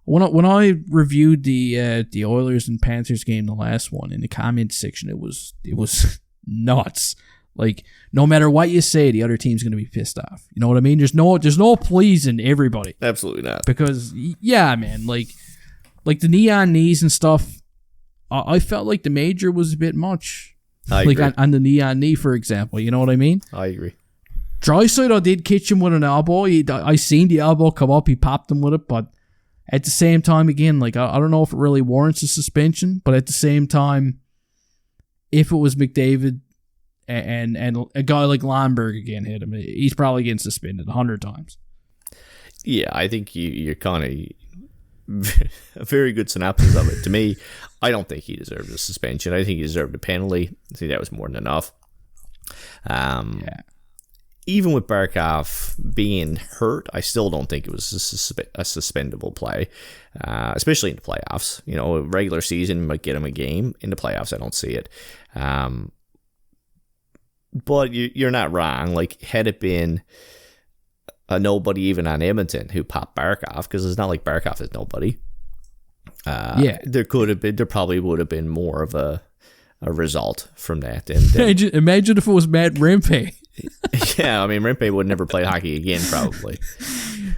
when I reviewed the Oilers and Panthers game, the last one, in the comments section, it was nuts. Like, no matter what you say, the other team's going to be pissed off. You know what I mean? There's no pleasing everybody. Absolutely not. Because, yeah, man, like the neon knees and stuff, I felt like the major was a bit much. I agree. On the neon knee, for example. You know what I mean? I agree. Draisaitl did catch him with an elbow. I seen the elbow come up. He popped him with it. But at the same time, again, like, I don't know if it really warrants a suspension. But at the same time, if it was McDavid, and a guy like Lomberg again hit him, he's probably getting suspended 100 times. Yeah, I think you're kind of a very good synopsis of it. To me, I don't think he deserved a suspension. I think he deserved a penalty. I think that was more than enough. Yeah. even with Barkov being hurt, I still don't think it was a suspendable play, especially in the playoffs. You know, a regular season might get him a game. In the playoffs, I don't see it. But you're not wrong. Like, had it been a nobody even on Edmonton who popped Barkov, because it's not like Barkov is nobody. There probably would have been more of a result from that. And imagine if it was Matt Rempe. Yeah, I mean, Rempe would never play hockey again, probably.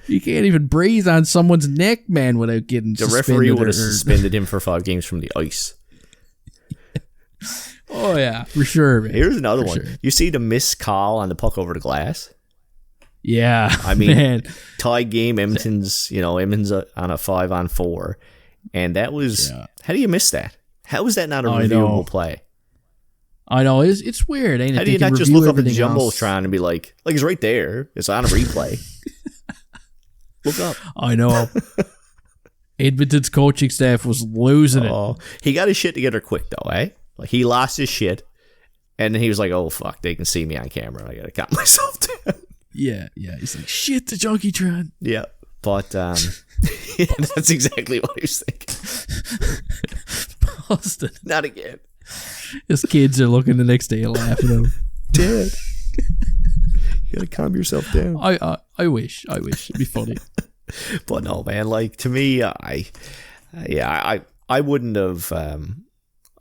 You can't even breathe on someone's neck, man, without getting suspended. The referee would have suspended him for 5 games from the ice. Oh, yeah, for sure, man. Here's another one. Sure. You see the missed call on the puck over the glass? Yeah, I mean, man. Tie game, Edmonton's on a 5-on-4. And that was, how do you miss that? How is that not a reviewable play? I know, it's weird, ain't it? How do you not just look up at the Jumbotron and be like it's right there, it's on a replay. Look up. I know. Edmonton's coaching staff was losing it. He got his shit together quick, though, eh? Like, he lost his shit, and then he was like, oh, fuck, they can see me on camera. I gotta calm myself down. Yeah. He's like, shit, the Junkietron. Yeah, but that's exactly what he was thinking. Boston. Not again. His kids are looking the next day and laughing at him. Dad, you gotta calm yourself down. I wish. It'd be funny. But no, man, like, to me, I wouldn't have,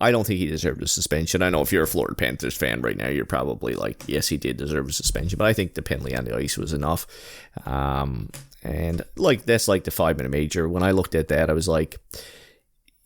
I don't think he deserved a suspension. I know if you're a Florida Panthers fan right now, you're probably like, yes, he did deserve a suspension, but I think the penalty on the ice was enough. And like, that's like the 5-minute major. When I looked at that, I was like,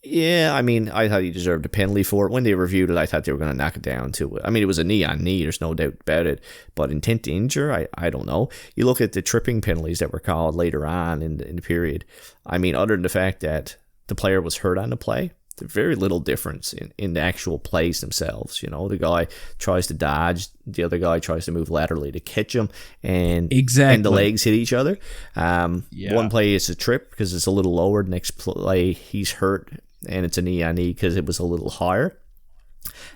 yeah, I mean, I thought he deserved a penalty for it. When they reviewed it, I thought they were going to knock it down to, I mean, it was a knee on knee, there's no doubt about it, but intent to injure, I don't know. You look at the tripping penalties that were called later on in the period. I mean, other than the fact that the player was hurt on the play, there's very little difference in the actual plays themselves. You know, the guy tries to dodge, the other guy tries to move laterally to catch him, and the legs hit each other. One play is a trip because it's a little lower. The next play, he's hurt, and it's a knee on knee because it was a little higher.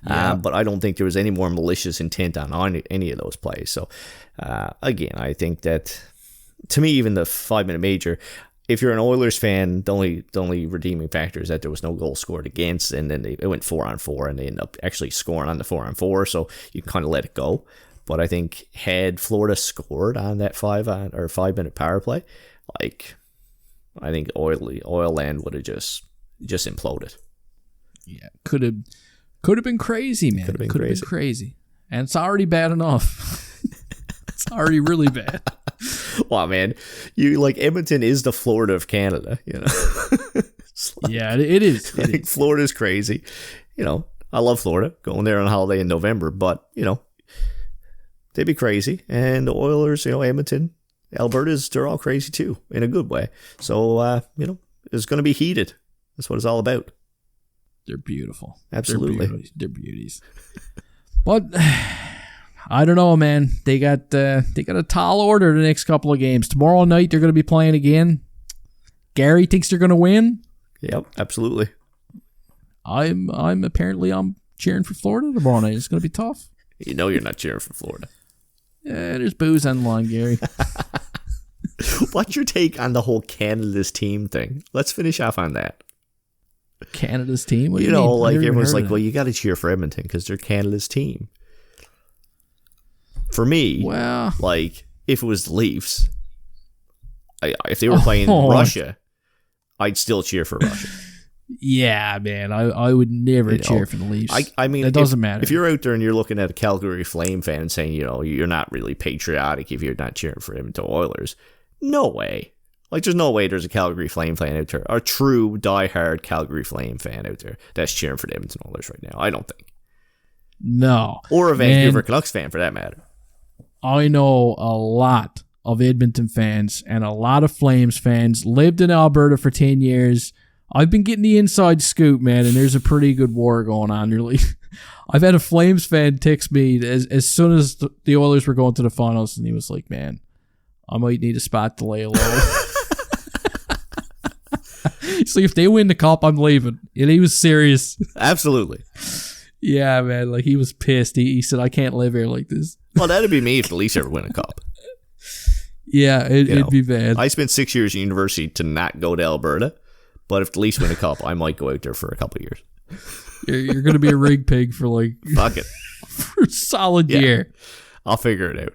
But I don't think there was any more malicious intent on any of those plays. So, again, I think that, to me, even the 5-minute major, if you're an Oilers fan, the only redeeming factor is that there was no goal scored against, and then it went 4-on-4, and they ended up actually scoring on the 4-on-4, so you can kind of let it go. But I think had Florida scored on that 5-minute power play, like, I think Oilland would have just imploded. Yeah, could have been crazy, man. Could have been crazy, and it's already bad enough. It's already really bad. Wow, man, you like Edmonton is the Florida of Canada, you know. Yeah, it is. Florida's crazy, you know. I love Florida, going there on holiday in November, but you know, they'd be crazy, and the Oilers, you know, Edmonton, Alberta's, they're all crazy too, in a good way. So you know, it's going to be heated. That's what it's all about. They're beautiful. Absolutely, they're beauties. But I don't know, man. They got a tall order the next couple of games. Tomorrow night they're going to be playing again. Gary thinks they're going to win. Yep, absolutely. I'm cheering for Florida tomorrow night. It's going to be tough. You know you're not cheering for Florida. Yeah, there's booze on the line, Gary. What's your take on the whole Canada's team thing? Let's finish off on that. Canada's team? What do you mean? Know, like everyone's like, well, you got to cheer for Edmonton because they're Canada's team. For me, well, like, if it was the Leafs, if they were playing Russia, I'd still cheer for Russia. Yeah, man, I would never cheer for the Leafs. I mean, it doesn't matter. If you're out there and you're looking at a Calgary Flame fan and saying, you know, you're not really patriotic if you're not cheering for Edmonton Oilers, no way. Like, there's no way there's a Calgary Flame fan out there, a true diehard Calgary Flame fan out there that's cheering for the Edmonton Oilers right now. I don't think. No. Or a Vancouver Canucks fan, for that matter. I know a lot of Edmonton fans and a lot of Flames fans. Lived in Alberta for 10 years. I've been getting the inside scoop, man, and there's a pretty good war going on. Really, I've had a Flames fan text me as soon as the Oilers were going to the finals, and he was like, man, I might need a spot to lay low. So if they win the cup, I'm leaving. And he was serious. Absolutely. Yeah, man. Like, he was pissed. He said, I can't live here like this. Well, that'd be me if the Leafs ever win a cup. Yeah, it'd be bad. I spent 6 years in university to not go to Alberta, but if the Leafs win a cup, I might go out there for a couple of years. You're going to be a rig pig for Fuck it. for a solid year. I'll figure it out.